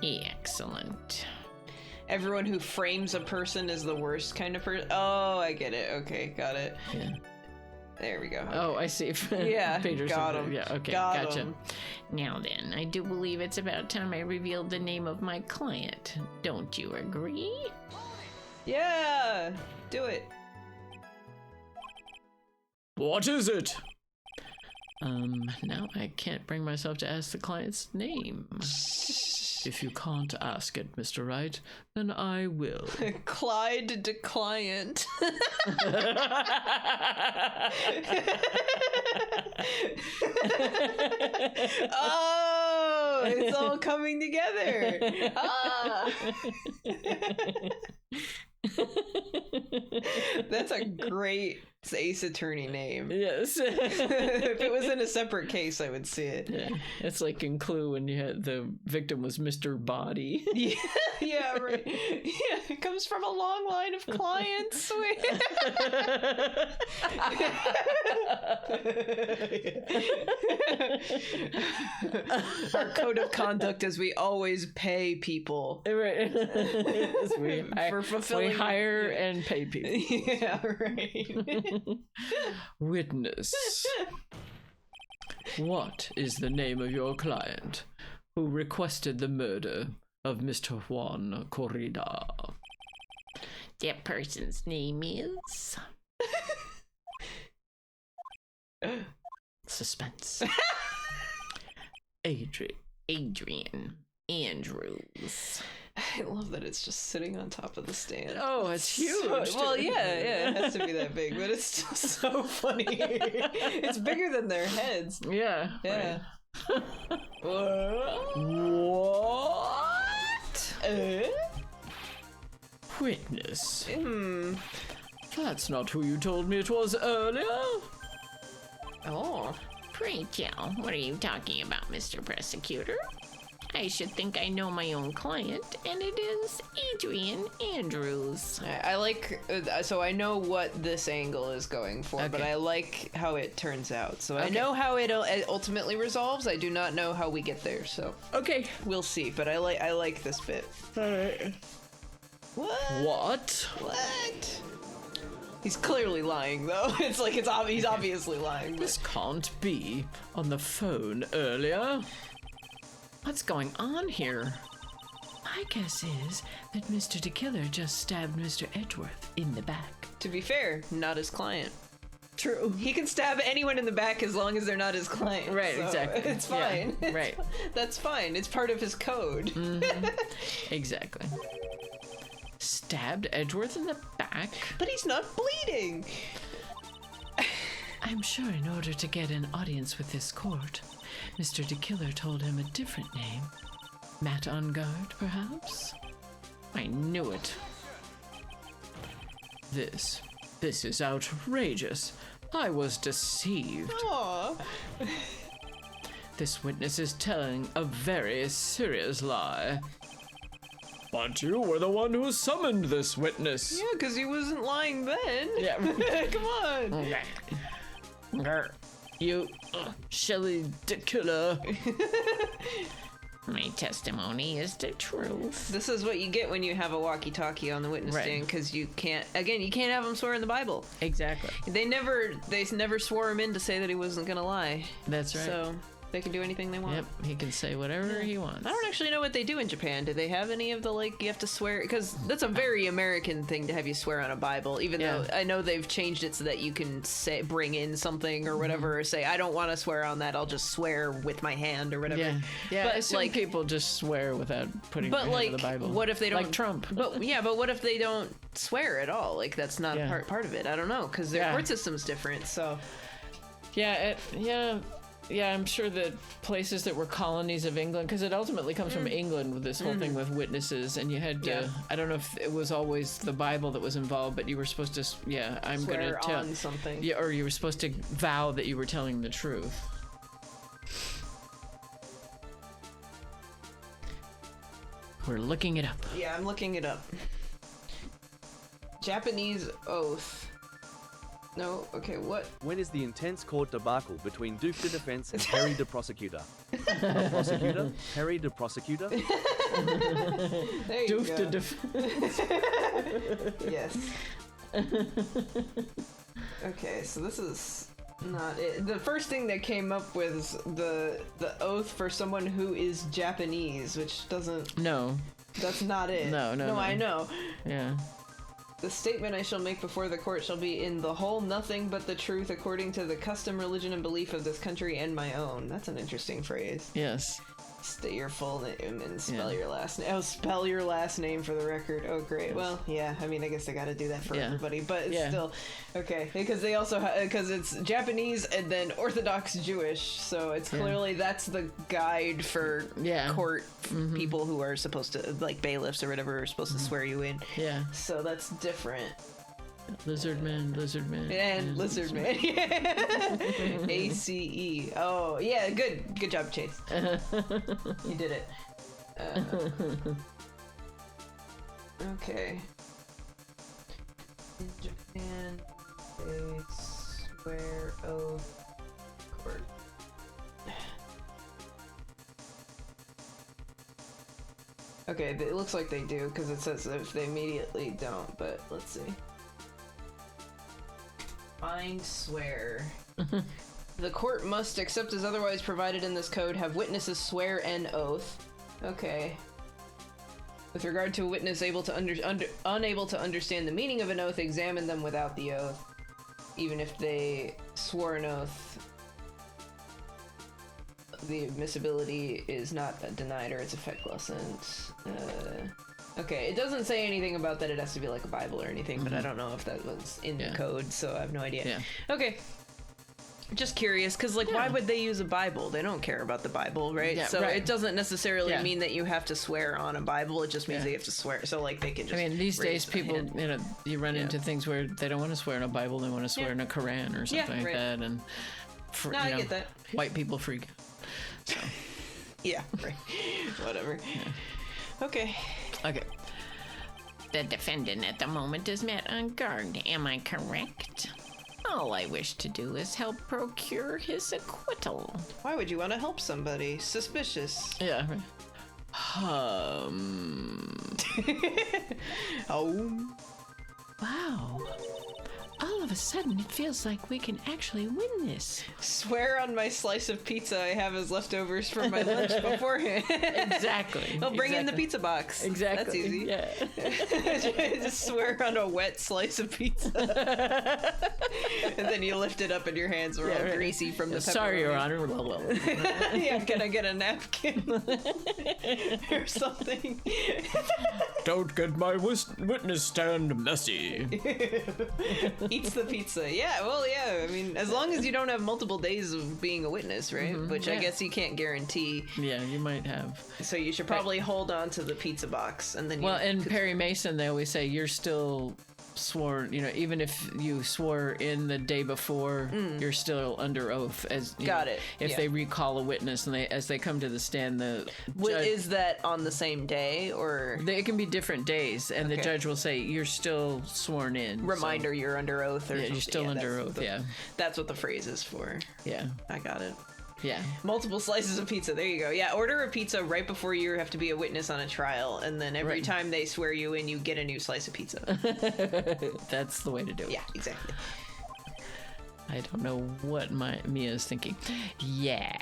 Excellent. Everyone who frames a person is the worst kind of person. Oh, I get it. Okay, got it. Yeah. There we go. Oh, I see. Yeah, Peterson. got him. Yeah, okay, Got gotcha. him. Now then, I do believe it's about time I revealed the name of my client. Don't you agree? Yeah, do it. What is it? Now I can't bring myself to ask the client's name. If you can't ask it, Mr. Wright, then I will. Clyde Decliant. Oh, it's all coming together. Ah. That's a great Ace Attorney name. Yes. If it was in a separate case, I would see it. Yeah. It's like in Clue when you had the victim was Mr. Body. Yeah, yeah, right. Yeah, it comes from a long line of clients. Our code of conduct is we always pay people. Right. For fulfilling- we hire and pay people. Yeah, right. Witness. What is the name of your client who requested the murder of Mr. Juan Corrida? That person's name is... Suspense. Adrian Andrews. I love that it's just sitting on top of the stand. Oh, it's huge. Well, yeah, it has to be that big, but it's still so funny. It's bigger than their heads. Yeah. Yeah. What? Witness. That's not who you told me it was earlier. Oh. Pray tell, what are you talking about, Mr. Prosecutor? I should think I know my own client, and it is Adrian Andrews. I like, so I know what this angle is going for, but Okay. I like how it turns out. So I Okay. know how it ultimately resolves. I do not know how we get there, so Okay. we'll see. But I like this bit. Alright. What? What? He's clearly lying, though. It's like he's obviously lying. But... This can't be on the phone earlier. What's going on here? My guess is that Mr. DeKiller just stabbed Mr. Edgeworth in the back. To be fair, not his client. True. He can stab anyone in the back as long as they're not his client. Right, so exactly. It's fine. Yeah, right. That's fine. It's part of his code. Exactly. Stabbed Edgeworth in the back? But he's not bleeding. I'm sure in order to get an audience with this court, Mr. DeKiller told him a different name. Matt on guard, perhaps? I knew it. This is outrageous. I was deceived. Aww. This witness is telling a very serious lie. But you were the one who summoned this witness. Yeah, because he wasn't lying then. Yeah. Come on. You, Shelley DeKiller. My testimony is the truth. This is what you get when you have a walkie-talkie on the witness Right. stand, because you can't have him swear in the Bible. Exactly. They never swore him in to say that he wasn't gonna lie. That's right. So they can do anything they want. Yep, he can say whatever he wants. I don't actually know what they do in Japan. Do they have any of the, like, you have to swear? Because that's a very American thing to have you swear on a Bible, even Yeah. though I know they've changed it so that you can say, bring in something or whatever, or say, I don't want to swear on that, I'll just swear with my hand or whatever. Yeah, yeah. But, I assume like, people just swear without putting their but, hand like, on the Bible. what if they don't? Like Trump. But what if they don't swear at all? Like, that's not Yeah. part of it. I don't know, because their Yeah. court system's different, so. Yeah, yeah, I'm sure that places that were colonies of England, because it ultimately comes from England with this whole thing with witnesses, and you had to, Yeah. I don't know if it was always the Bible that was involved, but you were supposed to, I'm going Swear to tell. on something. Yeah, or you were supposed to vow that you were telling the truth. We're looking it up. Yeah, I'm looking it up. Japanese oath. No, okay, what? When is the intense court debacle between Duke the defense and Perry the prosecutor? A prosecutor? Perry the prosecutor? There you Doof go. to Yes. Okay, so this is not it. The first thing that came up was the oath for someone who is Japanese, which doesn't. No. That's not it. No. I know. Yeah. The statement I shall make before the court shall be in the whole nothing but the truth according to the custom, religion, and belief of this country and my own. That's an interesting phrase. Yes. State your full name and spell your last name. Oh, spell your last name for the record. Oh, great. Yes. Well, yeah. I mean, I guess I got to do that for Yeah. everybody, but it's Yeah. still okay because they also because it's Japanese and then Orthodox Jewish, so it's clearly that's the guide for court people who are supposed to like bailiffs or whatever are supposed to swear you in. Yeah. So that's different. Lizard man. And Lizard Man. ACE. Oh, yeah, good job, Chase. You did it. Okay. In Japan, they swear oath court. Okay, it looks like they do, because it says if they immediately don't, but let's see. Find swear. The court must, except as otherwise provided in this code, have witnesses swear an oath. Okay. With regard to a witness unable to understand the meaning of an oath, examine them without the oath. Even if they swore an oath, the admissibility is not denied or its effect lessened. Okay, it doesn't say anything about that it has to be like a Bible or anything, but I don't know if that was in the code, so I have no idea. Yeah. Okay. Just curious, because, like, why would they use a Bible? They don't care about the Bible, right? Yeah, so right. it doesn't necessarily Yeah. mean that you have to swear on a Bible. It just means they have to swear. So, like, they can just. I mean, these raise days, their people, hand. you run into things where they don't want to swear in a Bible, they want to swear in a Quran or something like right. that, and No, I get that. white people freak out. So, Yeah, right. Whatever. Okay. okay. The defendant at the moment is met on guard. Am I correct? All I wish to do is help procure his acquittal. Why would you want to help somebody? Suspicious. Yeah. Oh. Wow. All of a sudden, it feels like we can actually win this. Swear on my slice of pizza I have as leftovers from my lunch beforehand. Exactly. I'll bring in the pizza box. Exactly. That's easy. Yeah. Just swear on a wet slice of pizza. And then you lift it up and your hands are all right. greasy from the pepperoni. Sorry, Your Honor. Well. Yeah, can I get a napkin? Or something. Don't get my witness stand messy. Eats the pizza. Yeah, well, yeah. I mean, as long as you don't have multiple days of being a witness, right? Which I guess you can't guarantee. Yeah, you might have. So you should probably hold on to the pizza box and then. Well, in Perry Mason, they always say you're still sworn. Even if you swore in the day before, you're still under oath. As Got it. If Yeah. they recall a witness and as they come to the stand, the judge, Is that on the same day or it can be different days, and the Okay. judge will say you're still sworn in. reminder you're under oath or Yeah, something? you're still under that's oath. the- That's what the phrase is for. Yeah. I got it. Yeah. Multiple slices of pizza. There you go. Yeah, order a pizza right before you have to be a witness on a trial, and then every Right. time they swear you in, you get a new slice of pizza. That's the way to do it. Yeah, exactly. I don't know what Mia is thinking. Yeah.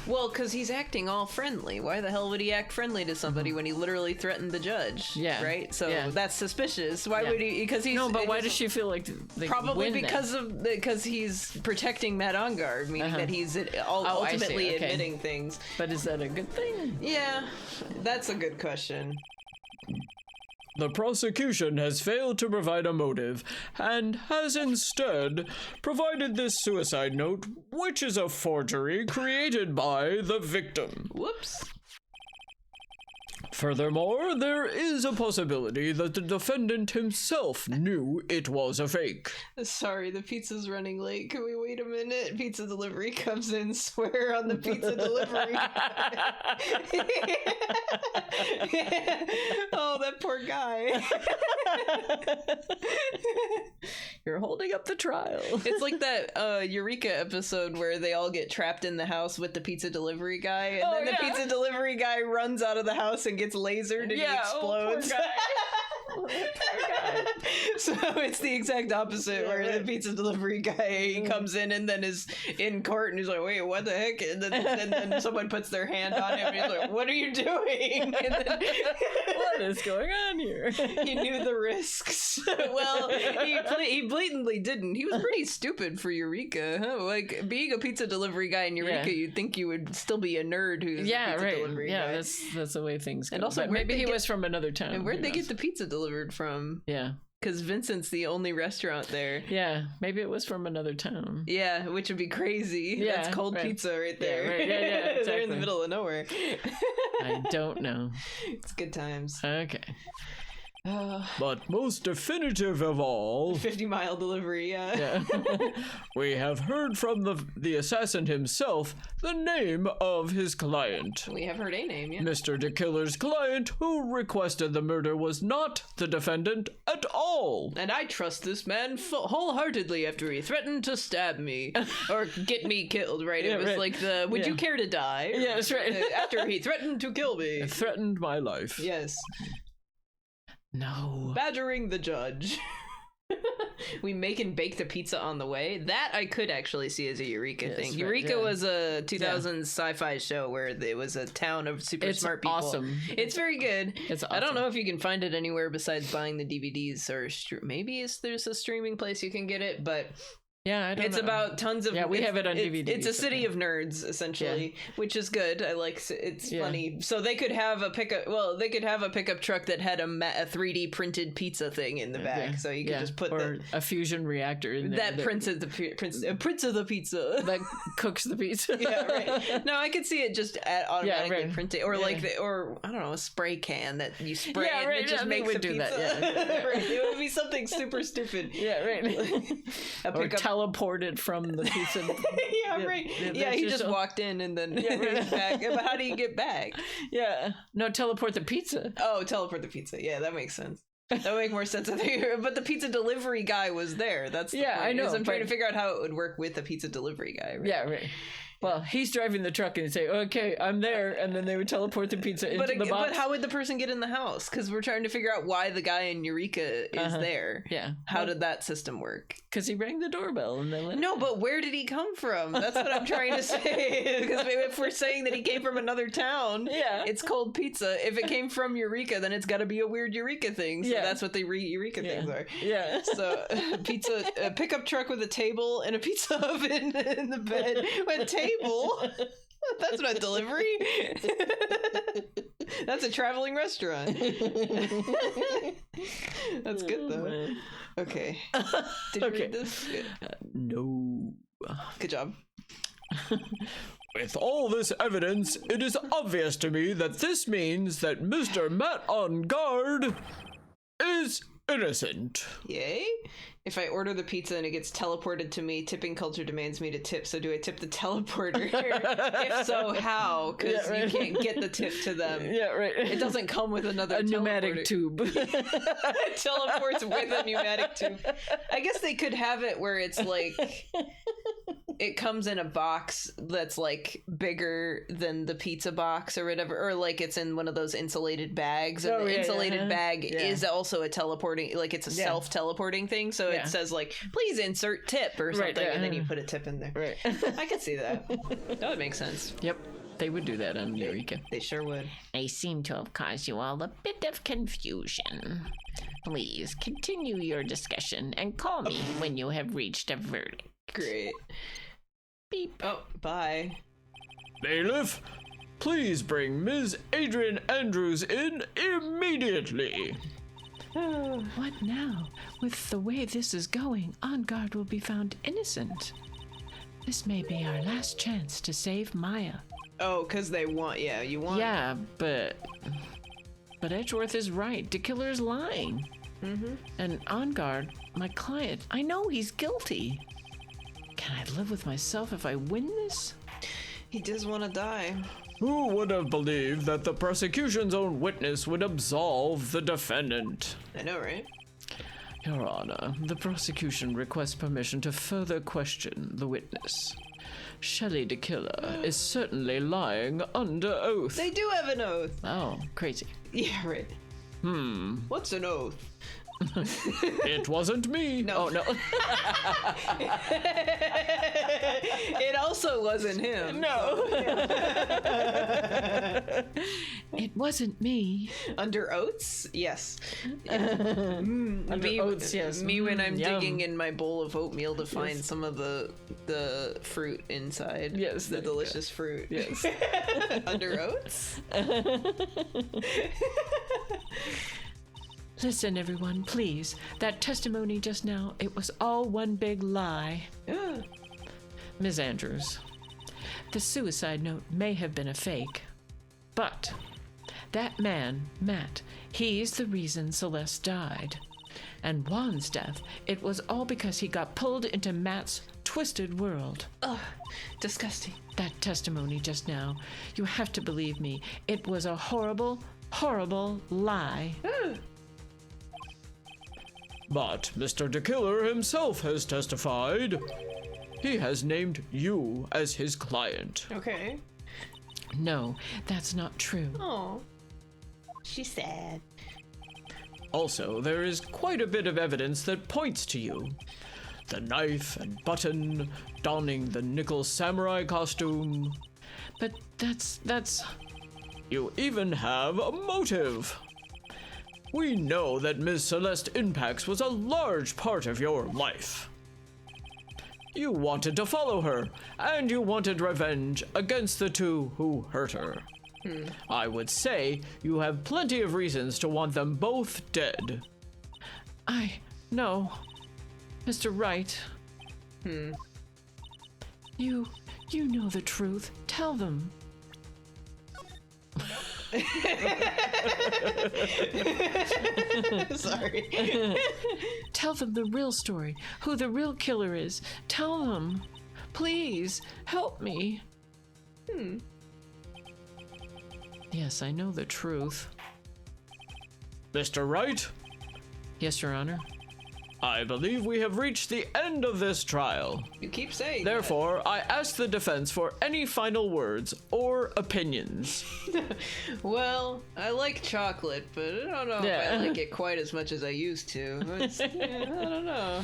Well, because he's acting all friendly. Why the hell would he act friendly to somebody when he literally threatened the judge? Yeah. Right? So Yeah. that's suspicious. Why Yeah. would he? Because he's. No, but why it's- does she feel like they Probably win then? because he's protecting Matt on guard, meaning that he's I see, ultimately okay. admitting things. But is that a good thing? Yeah, that's a good question. The prosecution has failed to provide a motive and has instead provided this suicide note, which is a forgery created by the victim. Whoops. Furthermore, there is a possibility that the defendant himself knew it was a fake. Sorry, the pizza's running late. Can we wait a minute? Pizza delivery comes in. Swear on the pizza delivery. Oh, that poor guy. You're holding up the trial. It's like that Eureka episode where they all get trapped in the house with the pizza delivery guy, and then the pizza delivery guy runs out of the house and gets lasered and he explodes. Oh, poor guy. So it's the exact opposite, where the pizza delivery guy comes in and then is in court and he's like, wait, what the heck? And then someone puts their hand on him and he's like, what are you doing? And then What is going on here? he knew the risks. Well, he blatantly didn't. He was pretty stupid for Eureka. Huh? Like, being a pizza delivery guy in Eureka, you'd think you would still be a nerd who's a pizza delivery guy. That's the way things go. And also, but maybe he was from another town. And where'd they get the pizza delivered from? Yeah. Because Vincent's the only restaurant there. Yeah, maybe it was from another town. Yeah, which would be crazy. Yeah, that's cold right. pizza right there. Yeah, right. Yeah, They're in the exactly. middle of nowhere. I don't know. It's good times. Okay. But most definitive of all, 50-mile delivery, Yeah. we have heard from the assassin himself the name of his client. We have heard a name, yeah. Mr. DeKiller's client who requested the murder was not the defendant at all. And I trust this man wholeheartedly after he threatened to stab me. Or get me killed, right? It was right. like the, would you care to die? Yeah, that's right. After he threatened to kill me. It threatened my life. Yes. No. Badgering the judge. We make and bake the pizza on the way. That I could actually see as a Eureka thing. right, Eureka yeah. was a 2000s sci-fi show where it was a town of super It's smart people. awesome. It's very good. It's I don't awesome. know if you can find it anywhere besides buying the DVDs or maybe there's a streaming place you can get it, but Yeah, I don't it's know. about tons of. Yeah, we have it on DVD, It's a so- city of nerds essentially, which is good. I like it's funny. So they could have a pickup. Well, they could have a pickup truck that had a 3D printed pizza thing in the back, so you could just put or a fusion reactor in there that prince of the pizza. that cooks the pizza. Yeah, right. No, I could see it just automatically right. printing, or like or I don't know, a spray can that you spray Yeah, and right, it just yeah, makes we a would do pizza. that, yeah. Right, it would be something super stupid. Yeah, right. A Or pickup. teleported from the pizza. Yeah, right. Yeah, he just walked in and then he's back. But how do you get back? Yeah. No, teleport the pizza. Oh, teleport the pizza. Yeah, that makes sense. That would make more sense. I think, but the pizza delivery guy was there. That's the Yeah, point, I know, is I'm trying but- to figure out how it would work with the pizza delivery guy. Right? Yeah, right. Well, he's driving the truck and he'd say, okay, I'm there. And then they would teleport the pizza into the box. But how would the person get in the house? Because we're trying to figure out why the guy in Eureka is there. Yeah. How did that system work? Because he rang the doorbell and they let No, but where did he come from? That's what I'm trying to say. Because if we're saying that he came from another town, Yeah. it's cold pizza. If it came from Eureka, then it's got to be a weird Eureka thing. So Yeah. that's what the Eureka things are. Yeah. So pizza, a pickup truck with a table and a pizza oven in the bed. A table? That's not delivery. That's a traveling restaurant. That's good though. Okay. Did you read this? No. Good job. With all this evidence, it is obvious to me that this means that Mr. Matt on guard is innocent. Yay. If I order the pizza and it gets teleported to me, tipping culture demands me to tip. So do I tip the teleporter? If so, how? Because Yeah, right. you can't get the tip to them. Yeah, right. It doesn't come with another a pneumatic teleporter. tube. It teleports with a pneumatic tube. I guess they could have it where it's like it comes in a box that's like bigger than the pizza box or whatever, or like it's in one of those insulated bags, and Oh, the yeah, insulated yeah. bag Yeah. is also a teleporting, like it's a Yeah. self-teleporting thing, so Yeah. it says like please insert tip or something, yeah. and then you put a tip in there. Right. I could see that. That would make sense. Yep. They would do that on Eureka. They sure would. I seem to have caused you all a bit of confusion. Please continue your discussion and call me when you have reached a verdict. Great. Beep. Oh, bye. Bailiff, please bring Ms. Adrian Andrews in immediately. What now? With the way this is going, On Guard will be found innocent. This may be our last chance to save Maya. Oh, because they want, you want. Yeah, but Edgeworth is right. The killer's lying. Mm-hmm. And On Guard, my client, I know he's guilty. Can I live with myself if I win this? He does want to die. Who would have believed that the prosecution's own witness would absolve the defendant? I know, right? Your Honor, the prosecution requests permission to further question the witness. Shelley the Killer is certainly lying under oath. They do have an oath. Oh, crazy. Yeah, right. What's an oath? It wasn't me. No. Oh, no. It also wasn't him. No. It wasn't me. Under oats? Yes. Under me, oats, yes. Me when I'm Yum. digging in my bowl of oatmeal to find some of the fruit inside. Yes, the there you go. delicious fruit. Yes. Under oats? Listen, everyone, please. That testimony just now, it was all one big lie. Ms. Andrews, the suicide note may have been a fake, but that man, Matt, he's the reason Celeste died. And Juan's death, it was all because he got pulled into Matt's twisted world. Ugh, disgusting. That testimony just now, you have to believe me, it was a horrible, horrible lie. But Mr. the Killer himself has testified. He has named you as his client. Okay. No, that's not true. Oh. She's sad. Also, there is quite a bit of evidence that points to you. The knife and button, donning the nickel samurai costume. But that's... You even have a motive. We know that Ms. Celeste Impax was a large part of your life. You wanted to follow her, and you wanted revenge against the two who hurt her. I would say you have plenty of reasons to want them both dead. No. Mr. Wright. You know the truth. Tell them. Sorry. Tell them the real story. Who the real killer is. Tell them. Please, help me. Yes, I know the truth. Mr. Wright, Yes, Your Honor. I believe we have reached the end of this trial. You keep saying Therefore, I ask the defense for any final words or opinions. that. Well, I like chocolate, but I don't know Yeah. if I like it quite as much as I used to. I don't know.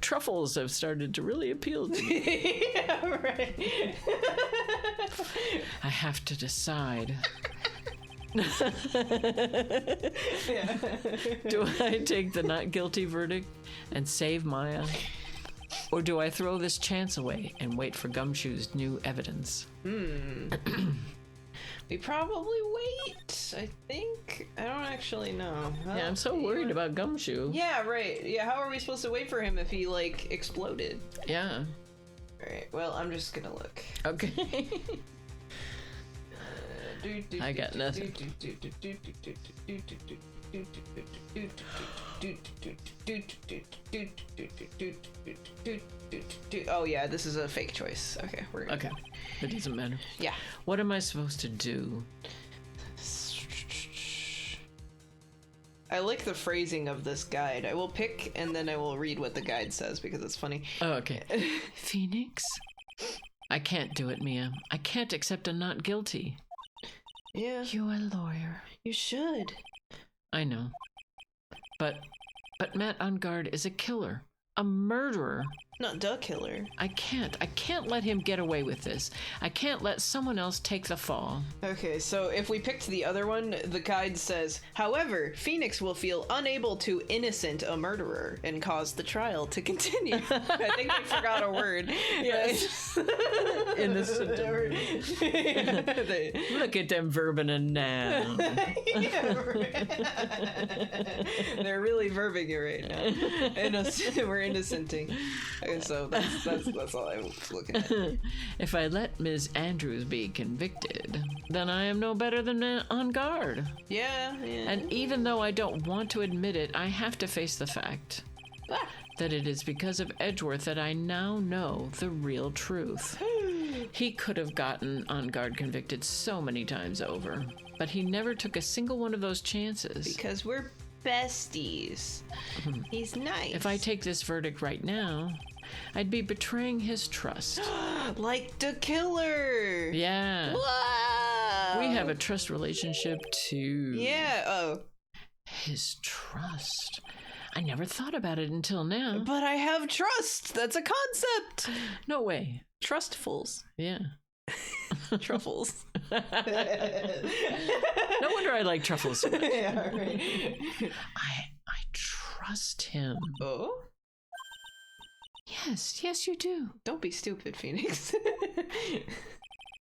Truffles have started to really appeal to me. Yeah, right. I have to decide. Do I take the not guilty verdict and save Maya? Or do I throw this chance away and wait for Gumshoe's new evidence? We probably wait, I think. I don't actually know. Yeah, I'm so worried about Gumshoe. Yeah, right. Yeah, how are we supposed to wait for him if he, like, exploded? Yeah. Alright, well, I'm just gonna look. Okay. I got nothing. Oh yeah, this is a fake choice. Okay, we're gonna... Okay. It doesn't matter. Yeah. What am I supposed to do? I like the phrasing of this guide. I will pick and then I will read what the guide says because it's funny. Oh, okay. Phoenix? I can't do it, Mia. I can't accept a not guilty. Yeah, You're a lawyer. you should. I know. But Matt on guard is a killer. A murderer. Not the killer. I can't let him get away with this. I can't let someone else take the fall. Okay, so if we picked the other one, the guide says, however, Phoenix will feel unable to innocent a murderer and cause the trial to continue. I think they forgot a word. Yes. Innocent. Look at them verbing and now. Yeah, right. They're really verbing it right now. We're innocenting. Okay, so that's all I was looking at. If I let Ms. Andrews be convicted, then I am no better than on guard. Yeah. And even though I don't want to admit it, I have to face the fact that it is because of Edgeworth that I now know the real truth. He could have gotten on guard convicted so many times over, but he never took a single one of those chances. Because we're besties. He's nice. If I take this verdict right now, I'd be betraying his trust. like the killer. Yeah. Whoa! We have a trust relationship too. Yeah. Oh. His trust. I never thought about it until now. But I have trust. That's a concept. No way. Trustfuls. Yeah. Truffles. No wonder I like truffles so much. Yeah, right. I trust him. Oh? Yes, you do. Don't be stupid, Phoenix.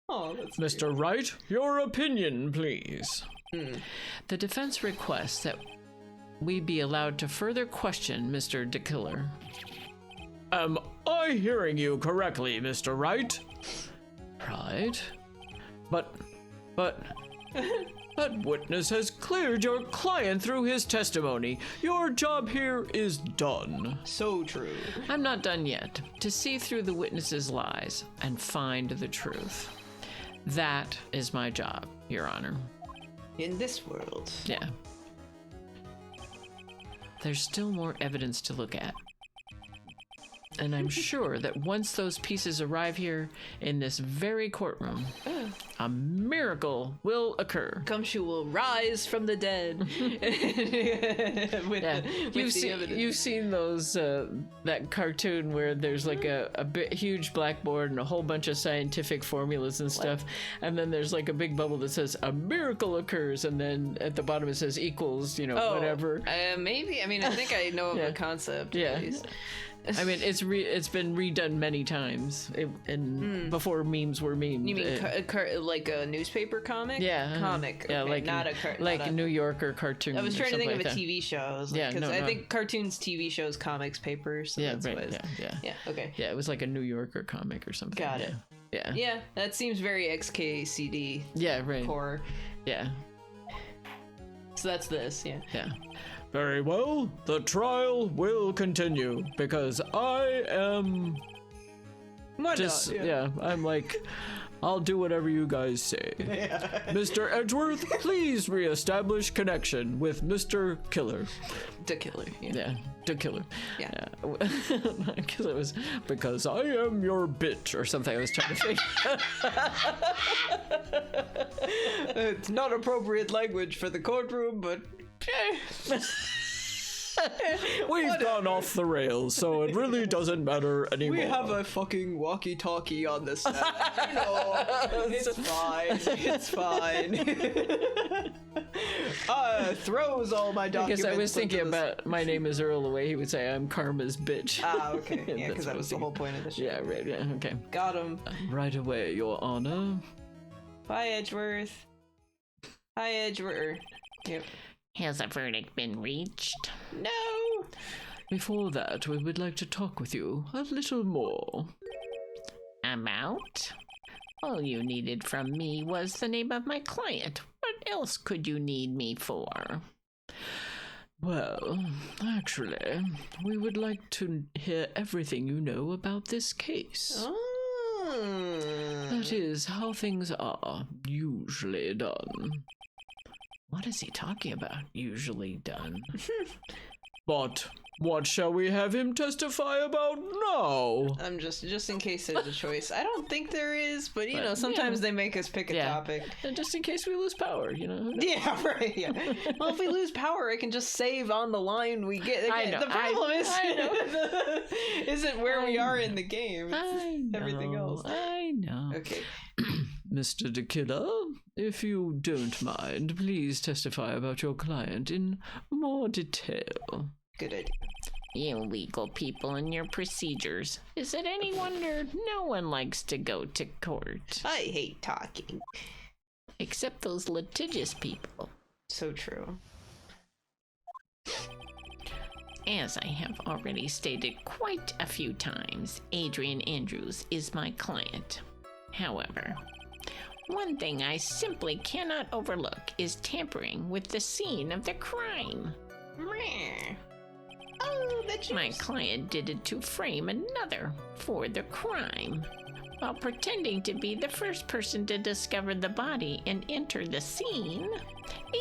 Oh, that's Mr. Wright, your opinion, please. The defense requests that we be allowed to further question Mr. DeKiller. Am I hearing you correctly, Mr. Wright? Right? But that witness has cleared your client through his testimony. Your job here is done. so true. I'm not done yet. To see through the witness's lies and find the truth. That is my job, Your Honor. In this world. Yeah. There's still more evidence to look at. And I'm sure that once those pieces arrive here in this very courtroom, a miracle will occur. Gumshoe will rise from the dead. Yeah, you've seen those that cartoon where there's like a huge blackboard and a whole bunch of scientific formulas and stuff, and then there's like a big bubble that says a miracle occurs, and then at the bottom it says equals, whatever. Maybe. I mean, I think I know of the concept. Yeah. At least. I mean, it's been redone many times, before memes were memed. You mean like a newspaper comic? Yeah, comic. Yeah, okay, like not a New Yorker cartoon. I was trying to think of a that. TV show. I was Yeah, because no, I no. think cartoons, TV shows, comics, papers. So Yeah, that's right. what it is. Yeah. Okay. Yeah, it was like a New Yorker comic or something. Got yeah. it. Yeah. Yeah, that seems very XKCD Yeah, right. horror. Yeah. So that's this. Yeah. Yeah. Very well, the trial will continue because I am Why just, not? I'm like, I'll do whatever you guys say. Mr. Edgeworth, please reestablish connection with Mr. Killer. The killer. Yeah. Yeah. The killer. Yeah. Because it was because I am your bitch or something. I was trying to think. It's not appropriate language for the courtroom, but. We've gone off the rails, so it really doesn't matter anymore. We have a fucking walkie-talkie on the set. It's fine. It's fine. Throws all my I documents. guess I was thinking into the- about my name is Earl the way he would say I'm Karma's bitch. Ah, okay. Yeah, That's because what that I was the was whole point of the show. Yeah, right. Yeah, okay. Got him. Right away, Your Honor. Bye, Edgeworth. Hi, Edgeworth. Yep. Has a verdict been reached? No. Before that, we would like to talk with you a little more. About? All you needed from me was the name of my client. What else could you need me for? Well, actually, we would like to hear everything you know about this case. That is how things are usually done. What is he talking about? Usually done. But what shall we have him testify about now? I'm just in case there's a choice. I don't think there is, but But, sometimes they make us pick a Yeah. topic. And just in case we lose power, who knows? Yeah, right. Yeah. Well, if we lose power, I can just save on the line we get. I know, The problem I isn't where we are in the game. It's I know. everything else. I know. Okay. Mr. DeKiller, if you don't mind, please testify about your client in more detail. Good idea. You legal people and your procedures. Is it any wonder no one likes to go to court? I hate talking. Except those litigious people. So true. As I have already stated quite a few times, Adrian Andrews is my client. However, one thing I simply cannot overlook is tampering with the scene of the crime. Meh. Oh, that's My client did it to frame another for the crime, while pretending to be the first person to discover the body and enter the scene.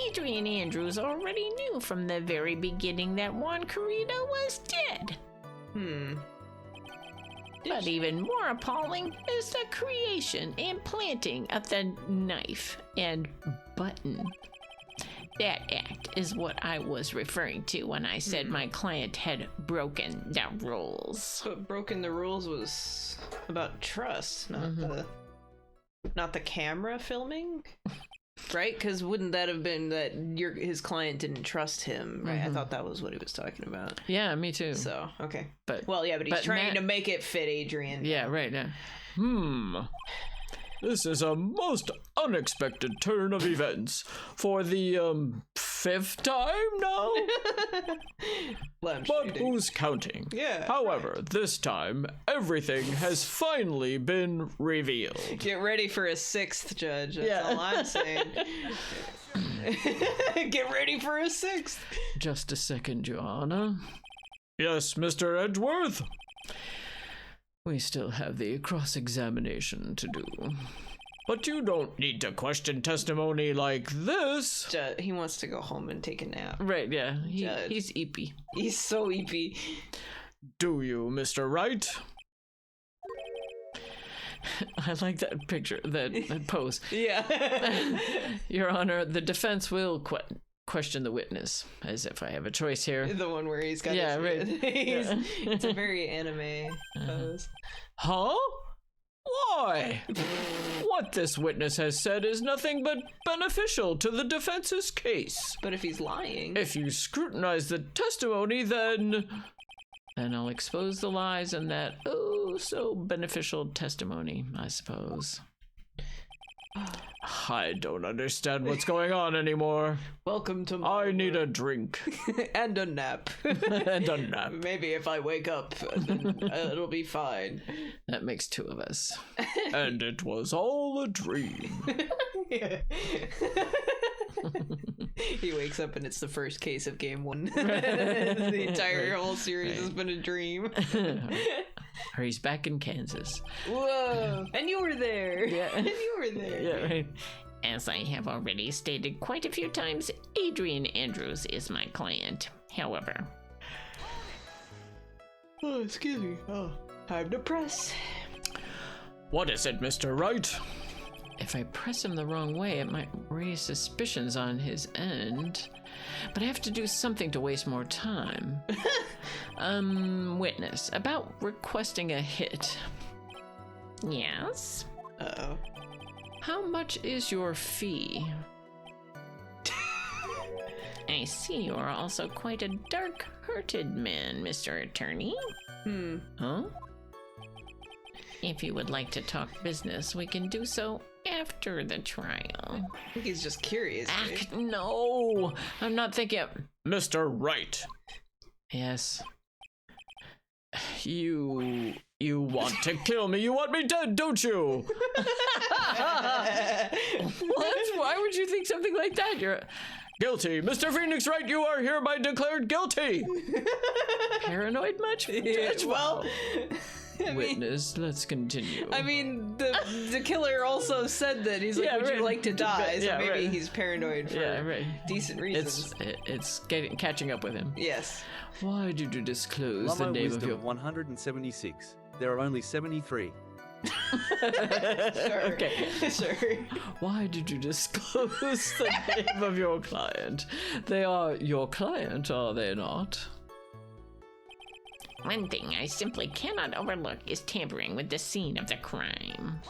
Adrian Andrews already knew from the very beginning that Juan Carrito was dead. But even more appalling is the creation and planting of the knife and button. That act is what I was referring to when I said my client had broken the rules. But broken the rules was about trust, not the camera filming, right? Because wouldn't that have been that his client didn't trust him, right? I thought that was what he was talking about. Yeah, me too. So okay, But well, yeah, but he's trying Matt- to make it fit Adrian. Yeah, right. Yeah. This is a most unexpected turn of events. For the, 5th time now? But who's counting? Yeah. However, this time, everything has finally been revealed. Get ready for a 6th, Judge. That's all I'm saying. Get ready for a 6th. Just a second, Your Honor. Yes, Mr. Edgeworth? We still have the cross-examination to do. But you don't need to question testimony like this. He wants to go home and take a nap. Right, yeah. Judge. He's eepy. He's so eepy. Do you, Mr. Wright? I like that picture, that pose. Yeah. Your Honor, the defense will question the witness, as if I have a choice here. The one where he's got Yeah, his... right. It's a very anime pose. Huh? Why? What this witness has said is nothing but beneficial to the defense's case. But if he's lying... If you scrutinize the testimony, then I'll expose the lies in that so beneficial testimony, I suppose. I don't understand what's going on anymore. Welcome to my I need a drink. and a nap. And a nap. Maybe if I wake up, then, it'll be fine. That makes 2 of us. And it was all a dream. Yeah. He wakes up and it's the first case of game 1. The entire whole series has been a dream. Or he's back in Kansas. Whoa! And you were there. Yeah. And you were there. Yeah, right. As I have already stated quite a few times, Adrian Andrews is my client. However, Oh, excuse me. Oh, time to press. What is it, Mr. Wright? If I press him the wrong way, it might raise suspicions on his end. But I have to do something to waste more time. Witness, about requesting a hit. yes, Uh-oh. How much is your fee? I see you are also quite a dark-hearted man, Mr. Attorney. Huh? If you would like to talk business, we can do so after the trial. I think he's just curious. right? No, I'm not thinking. Mr. Wright. Yes. You want to kill me. You want me dead, don't you? What? Why would you think something like that? You're Guilty. Mr. Phoenix Wright, you are hereby declared guilty. paranoid much? Yeah, well, Witness, let's continue. I mean, the killer also said that he's like, Yeah, would right. you like to die? So Yeah, maybe right. he's paranoid for Yeah, right. decent reasons. It's catching up with him. Yes. Why did you disclose the Lummo name of Wisdom your... 176. There are only 73. Sure. Okay. Sure. Why did you disclose the name of your client? They are your client, are they not? One thing I simply cannot overlook is tampering with the scene of the crime.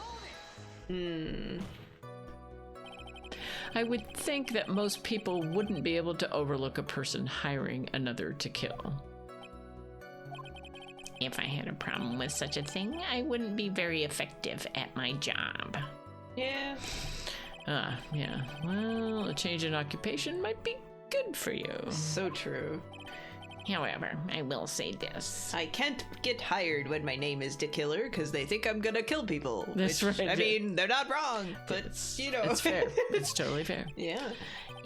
I would think that most people wouldn't be able to overlook a person hiring another to kill. If I had a problem with such a thing, I wouldn't be very effective at my job. Yeah. Yeah. Well, a change in occupation might be good for you. So true. However, I will say this. I can't get hired when my name is the killer because they think I'm gonna kill people. That's which, right. I mean, they're not wrong, but you know. It's fair. It's totally fair. Yeah.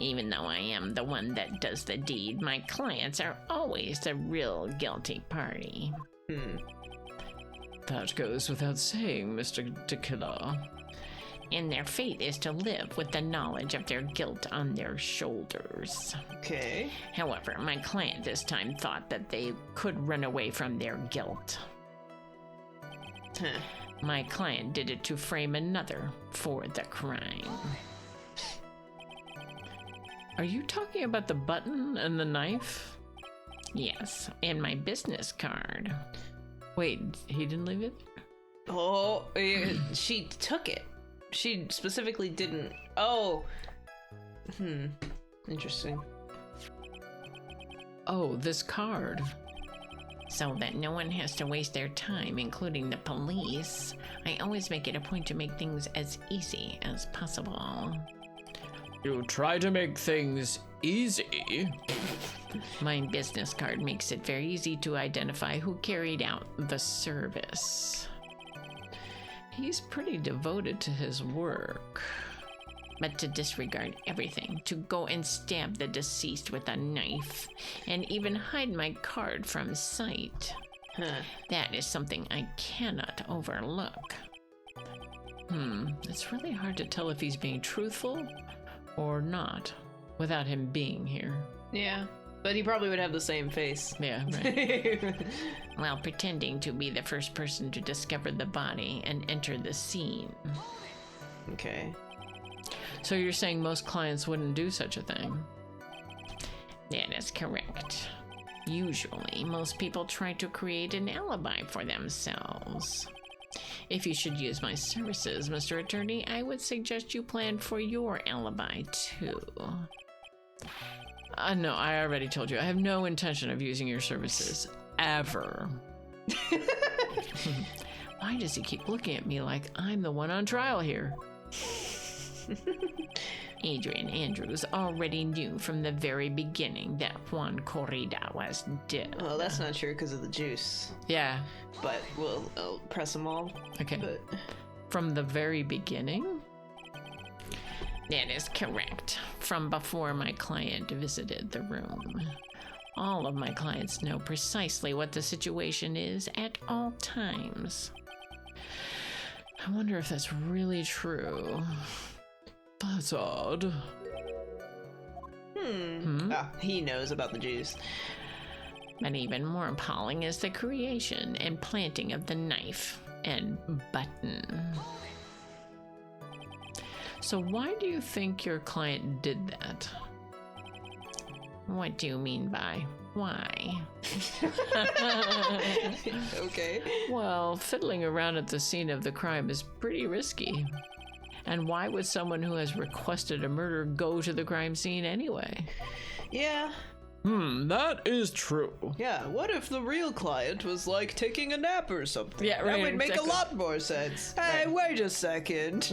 Even though I am the one that does the deed, my clients are always the real guilty party. That goes without saying, Mr. Tequila. And their fate is to live with the knowledge of their guilt on their shoulders. Okay. However, my client this time thought that they could run away from their guilt. Huh. My client did it to frame another for the crime. Are you talking about the button and the knife? Yes, and my business card. Wait, he didn't leave it? Oh, she took it. She specifically didn't. Oh. Interesting. Oh, this card. So that no one has to waste their time, including the police, I always make it a point to make things as easy as possible. You try to make things easy. My business card makes it very easy to identify who carried out the service. He's pretty devoted to his work. But to disregard everything, to go and stab the deceased with a knife, and even hide my card from sight, that is something I cannot overlook. It's really hard to tell if he's being truthful or not without him being here. Yeah, but he probably would have the same face. Yeah, right. While pretending to be the first person to discover the body and enter the scene. Okay. So you're saying most clients wouldn't do such a thing? That is correct. Usually, most people try to create an alibi for themselves. If you should use my services, Mr. Attorney, I would suggest you plan for your alibi too. No, I already told you. I have no intention of using your services. Ever. Why does he keep looking at me like I'm the one on trial here? Adrian Andrews already knew from the very beginning that Juan Corrida was dead. Well, that's not true because of the juice. Yeah. But I'll press them all. Okay. But From the very beginning? That is correct. From before my client visited the room. All of my clients know precisely what the situation is at all times. I wonder if that's really true. That's odd. he knows about the juice. But even more appalling is the creation and planting of the knife and button. So why do you think your client did that? What do you mean by why? Okay. Well, fiddling around at the scene of the crime is pretty risky. And why would someone who has requested a murder go to the crime scene anyway? Yeah. That is true. Yeah, what if the real client was like taking a nap or something? Yeah, right, That would make exactly. a lot more sense. Hey, wait a second.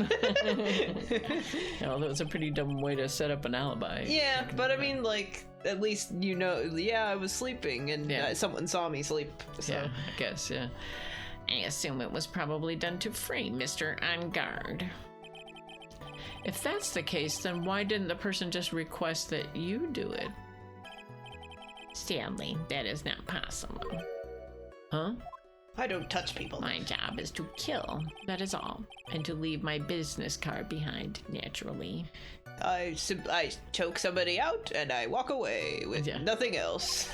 No, that was a pretty dumb way to set up an alibi. Yeah, but I mean, like, at least you know, yeah, I was sleeping and Yeah. someone saw me sleep. So. Yeah, I guess, yeah. I assume it was probably done to frame Mr. On Guard. If that's the case, then why didn't the person just request that you do it? Sadly, that is not possible. Huh? I don't touch people. My job is to kill, that is all, and to leave my business card behind, naturally. I choke somebody out and I walk away with Yeah. nothing else.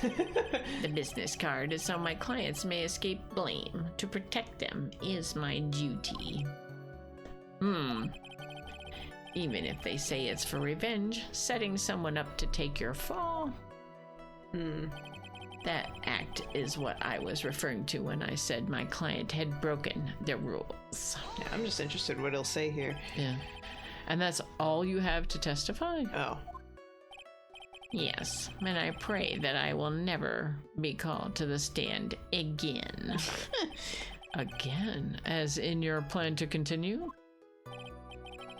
The business card is so my clients may escape blame. To protect them is my duty. Even if they say it's for revenge, setting someone up to take your fall. That act is what I was referring to when I said my client had broken the rules. Yeah, I'm just interested what he'll say here. Yeah. And that's all you have to testify? Oh. Yes, and I pray that I will never be called to the stand again. Again? As in your plan to continue?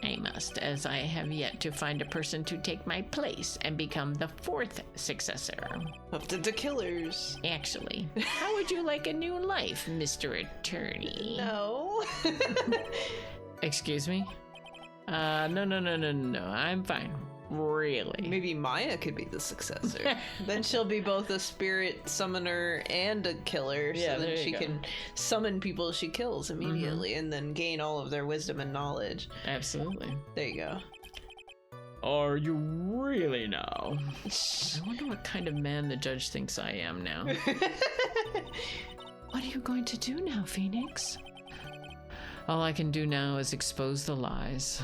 I must, as I have yet to find a person to take my place and become the fourth successor. Of the killers. Actually, how would you like a new life, Mr. Attorney? No. Excuse me? No, I'm fine. Really? Maybe Maya could be the successor. Then she'll be both a spirit summoner and a killer, Yeah, so there then you she go. can summon people she kills immediately and then gain all of their wisdom and knowledge. Absolutely. There you go. Are you really now? I wonder what kind of man the judge thinks I am now. What are you going to do now, Phoenix? All I can do now is expose the lies.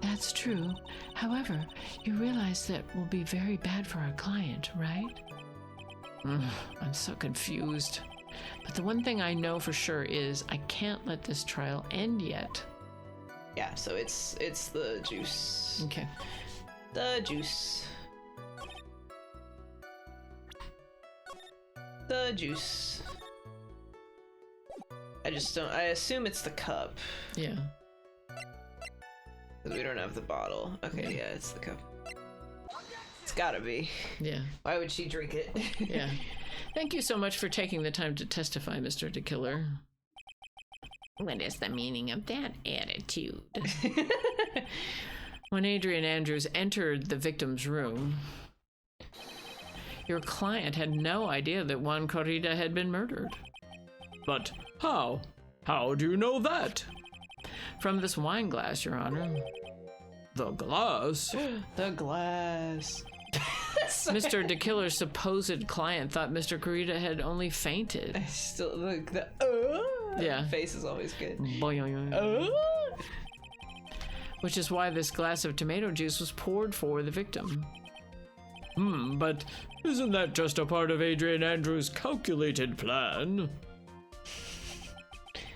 That's true. However, you realize that will be very bad for our client, right? I'm so confused. But the one thing I know for sure is I can't let this trial end yet. Yeah, so it's the juice. Okay. The juice. The juice. I just don't. I assume it's the cup. Yeah. Because we don't have the bottle. Okay, yeah, it's the cup. It's gotta be. Yeah. Why would she drink it? Yeah. Thank you so much for taking the time to testify, Mr. DeKiller. What is the meaning of that attitude? When Adrian Andrews entered the victim's room, your client had no idea that Juan Corrida had been murdered. But how? How do you know that? From this wine glass, Your Honor. The glass? The glass. Mr. DeKiller's supposed client thought Mr. Corrida had only fainted. Still, the Yeah. face is always good. Boing. Which is why this glass of tomato juice was poured for the victim. But isn't that just a part of Adrian Andrews' calculated plan?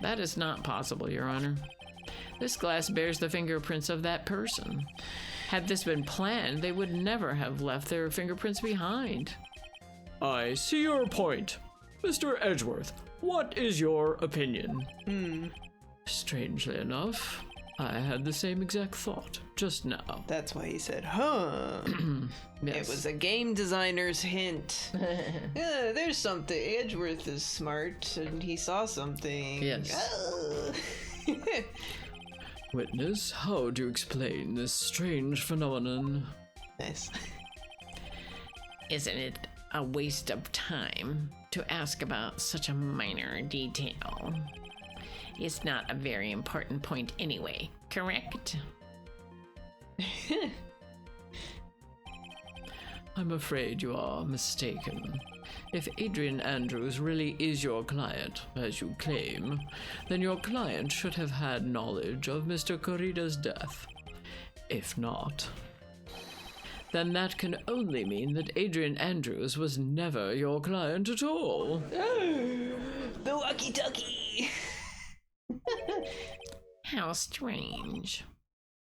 That is not possible, Your Honor. This glass bears the fingerprints of that person. Had this been planned, they would never have left their fingerprints behind. I see your point. Mr. Edgeworth, what is your opinion? Strangely enough, I had the same exact thought just now. That's why he said, huh. Yes. It was a game designer's hint. Yeah, there's something. Edgeworth is smart, and he saw something. Yes. Oh. Witness, how do you explain this strange phenomenon? Nice. Isn't it a waste of time to ask about such a minor detail? It's not a very important point anyway, correct? I'm afraid you are mistaken. If Adrian Andrews really is your client, as you claim, then your client should have had knowledge of Mr. Corrida's death. If not, then that can only mean that Adrian Andrews was never your client at all. The walkie-talkie! How strange.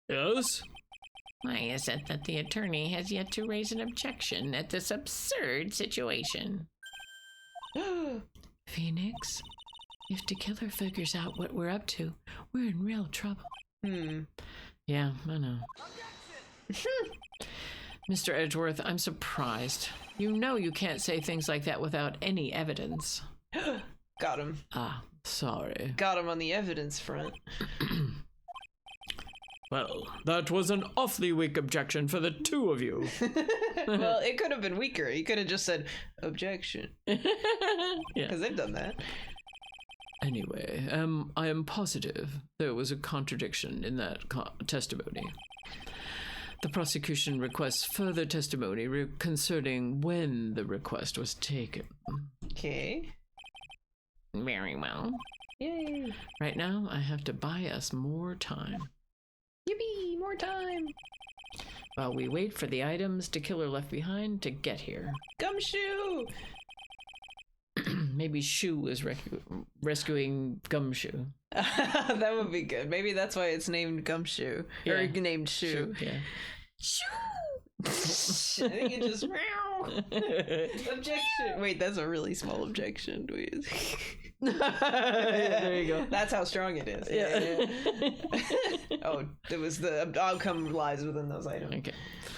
Yes? Why is it that the attorney has yet to raise an objection at this absurd situation? Phoenix, if DeKiller figures out what we're up to, we're in real trouble. Yeah, I know. Mr. Edgeworth, I'm surprised. You know you can't say things like that without any evidence. Got him. Ah, sorry. Got him on the evidence front. Well, that was an awfully weak objection for the two of you. Well, it could have been weaker. He could have just said, objection. Yeah. Because they've done that. Anyway, I am positive there was a contradiction in that testimony. The prosecution requests further testimony concerning when the request was taken. Okay. Very well. Yay. Right now, I have to buy us more time. Yippee, more time. While we wait for the items DeKiller left behind to get here. Gumshoe. Maybe Shoe is rescuing Gumshoe. That would be good. Maybe that's why it's named Gumshoe. Yeah. Or named Shoe. Yeah. I think it just objection. Wait, that's a really small objection. There you go. That's how strong it is. Yeah. Oh, it was the outcome lies within those items. Okay.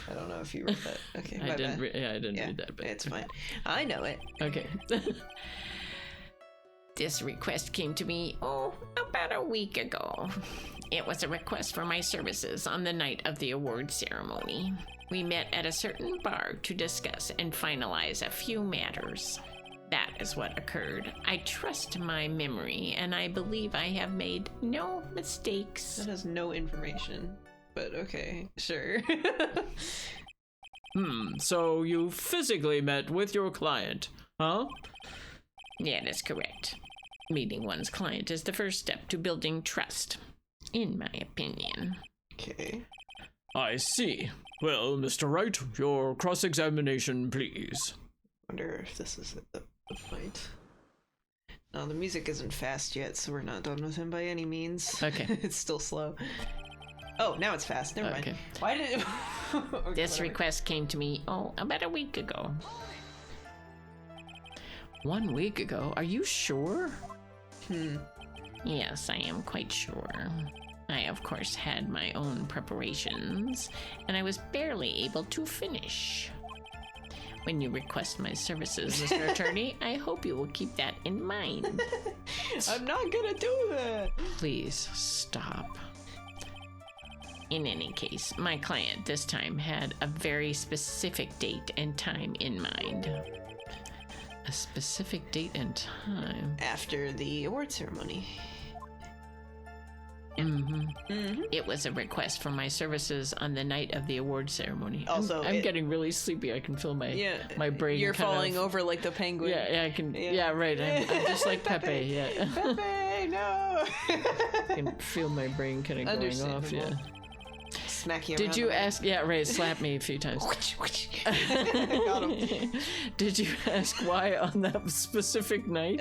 I don't know if you read that. Okay, I my didn't. bad. I didn't Yeah, read that, but it's fine. I know it. Okay. This request came to me, about a week ago. It was a request for my services on the night of the award ceremony. We met at a certain bar to discuss and finalize a few matters. That is what occurred. I trust my memory, and I believe I have made no mistakes. That has no information, but okay, sure. So you physically met with your client, huh? That is correct. Meeting one's client is the first step to building trust, in my opinion. Okay. I see. Well, Mr. Wright, your cross-examination, please. Wonder if this is the point. No, the music isn't fast yet, so we're not done with him by any means. Okay. It's still slow. Oh, now it's fast. Never Okay. mind. Why did it... Okay, This whatever. request came to me, about a week ago. 1 week ago? Are you sure? Yes, I am quite sure. I, of course, had my own preparations, and I was barely able to finish. When you request my services, Mr. Attorney, I hope you will keep that in mind. I'm not gonna do that. Please stop. In any case, my client this time had a very specific date and time in mind. A specific date and time. After the award ceremony. It was a request for my services on the night of the award ceremony. Also, I'm getting really sleepy. I can feel my brain. You're kind falling of, over like the penguin. Yeah, I can. Yeah. Yeah, right. I'm just like Pepe. Yeah, Pepe, no. I can feel my brain kind of going off. Yeah. Understandable. Smack you Did around you the ask? Yeah, right. Slap me a few times. Got him. Did you ask why on that specific night?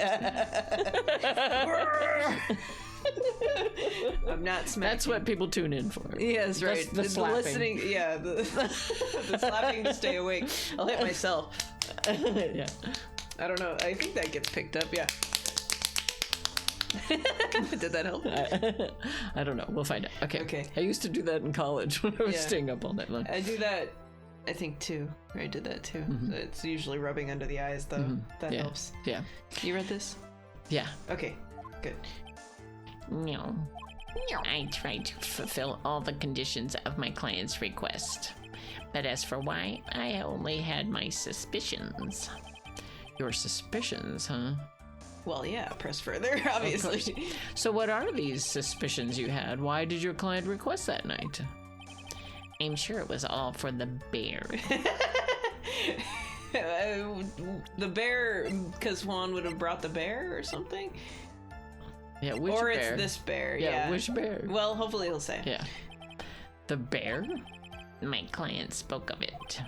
I'm not smacking. That's what people tune in for. Yes, right. The slapping. listening. Yeah, the slapping to stay awake. I'll hit myself. Yeah. I don't know. I think that gets picked up. Yeah. Did that help? I don't know. We'll find out. Okay. Okay. I used to do that in college when I was Yeah. staying up all night long. I do that. I think too. I did that too. It's usually rubbing under the eyes, though. That Yeah. helps. Yeah. You read this? Yeah. Okay. Good. No. I tried to fulfill all the conditions of my client's request. But as for why, I only had my suspicions. Your suspicions, huh? Well, yeah. Press further. Obviously. So what are these suspicions you had? Why did your client request that night? I'm sure it was all for the bear. The bear, because Juan would have brought the bear or something. Yeah, which Or bear? it's this bear. Yeah, Yeah. which bear? Well, hopefully he'll say. Yeah. The bear? My client spoke of it.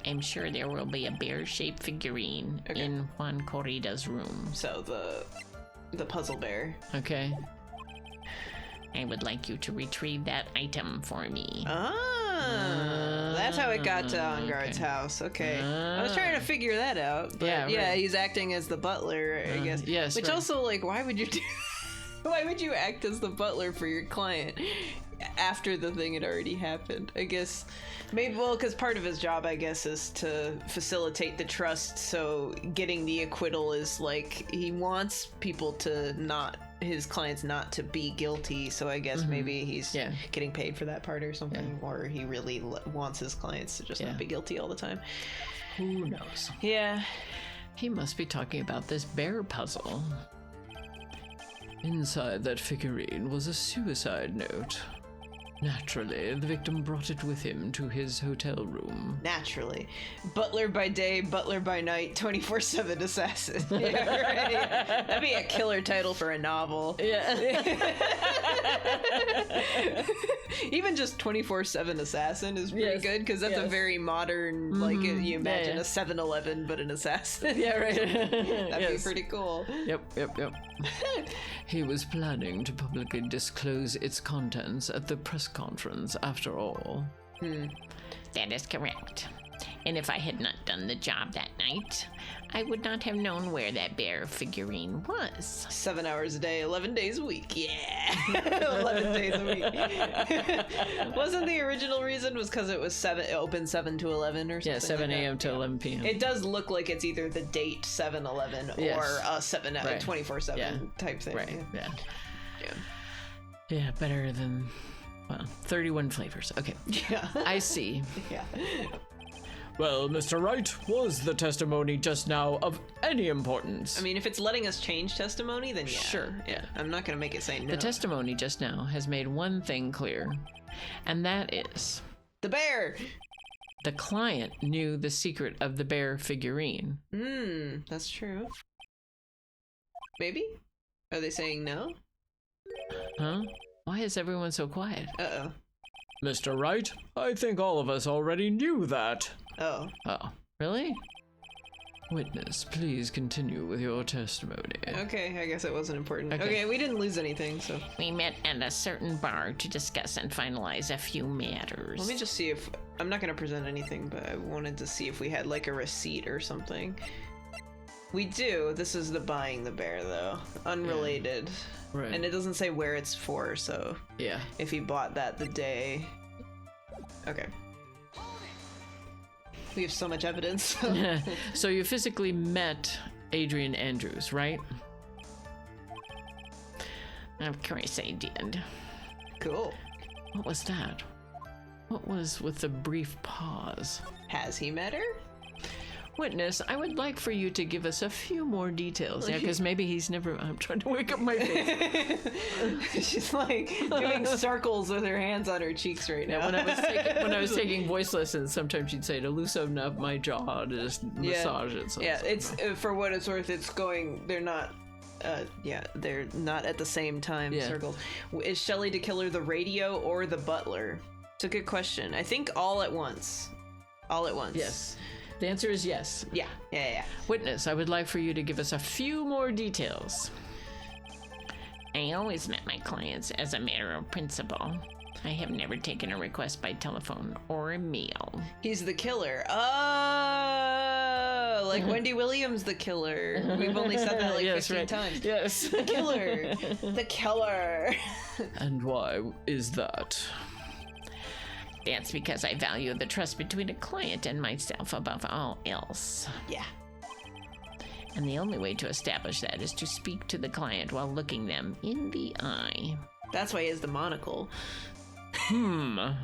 I'm sure there will be a bear-shaped figurine Okay. in Juan Corrida's room. So the puzzle bear. Okay. I would like you to retrieve that item for me. That's how it got to Onguard's okay. house. Okay. I was trying to figure that out. But Yeah, right. he's acting as the butler, I guess. yes, Which right. also, like, why would you do why would you act as the butler for your client after the thing had already happened? I guess maybe, well, because part of his job, I guess, is to facilitate the trust. So getting the acquittal is like he wants people to not, his clients not to be guilty. So I guess maybe he's Yeah. getting paid for that part or something, or he really wants his clients to just Yeah. not be guilty all the time. Who knows? Yeah. He must be talking about this bear puzzle. Inside that figurine was a suicide note. Naturally, the victim brought it with him to his hotel room. Naturally. Butler by day, butler by night, 24/7 assassin. Yeah, right. That'd be a killer title for a novel. Yeah. Even just 24/7 assassin is pretty Yes, good, because that's a yes. very modern, like, you imagine yeah. a 7-Eleven, but an assassin. Yeah, right. That'd be Yes. pretty cool. Yep. He was planning to publicly disclose its contents at the press conference, after all. That is correct. And if I had not done the job that night, I would not have known where that bear figurine was. 7 hours a day, 11 days a week. Yeah. 11 days a week. Wasn't the original reason was because it was open 7 to 11 or something? Yeah, 7 like that? a.m. to 11 p.m. It does look like it's either the date 7-Eleven Yes. or a 24/7 Yeah. type thing. Right, yeah. Yeah. Yeah, better than, well, 31 flavors. Okay, Yeah. I see. Yeah. Well, Mr. Wright, was the testimony just now of any importance? I mean, if it's letting us change testimony, then yeah. Sure, Yeah. I'm not going to make it say no. The testimony just now has made one thing clear, and that is The bear! the client knew the secret of the bear figurine. That's true. Maybe? Are they saying no? Huh? Why is everyone so quiet? Uh-oh. Mr. Wright, I think all of us already knew that. Oh. Oh, really? Witness, please continue with your testimony. Okay, I guess it wasn't important. Okay. Okay, we didn't lose anything, so... We met at a certain bar to discuss and finalize a few matters. Let me just see if... I'm not gonna present anything, but I wanted to see if we had, like, a receipt or something. We do. This is the buying the bear, though. Unrelated. Right. And it doesn't say where it's for, so... Yeah. If he bought that the day... Okay. We have so much evidence. So you physically met Adrian Andrews, right? Of course I did. Cool. What was that? What was with the brief pause? Has he met her? Witness, I would like for you to give us a few more details. Yeah, because maybe he's never... I'm trying to wake up my face. She's like doing circles with her hands on her cheeks right now. Yeah, when I was taking voice lessons, sometimes she'd say to loosen up my jaw, to just massage it. So Yeah, it's for what it's worth. It's going. They're not. They're not at the same time. Yeah. Circles. Is Shelley the killer the radio or the butler? It's a good question. I think all at once. All at once. Yes. The answer is yes. Yeah. Witness, I would like for you to give us a few more details. I always met my clients as a matter of principle. I have never taken a request by telephone or mail. He's the killer. Oh, like Wendy Williams, the killer. We've only said that like 15 times. Yes. The killer. The killer. And why is that? That's because I value the trust between a client and myself above all else. Yeah. And the only way to establish that is to speak to the client while looking them in the eye. That's why he has the monocle. I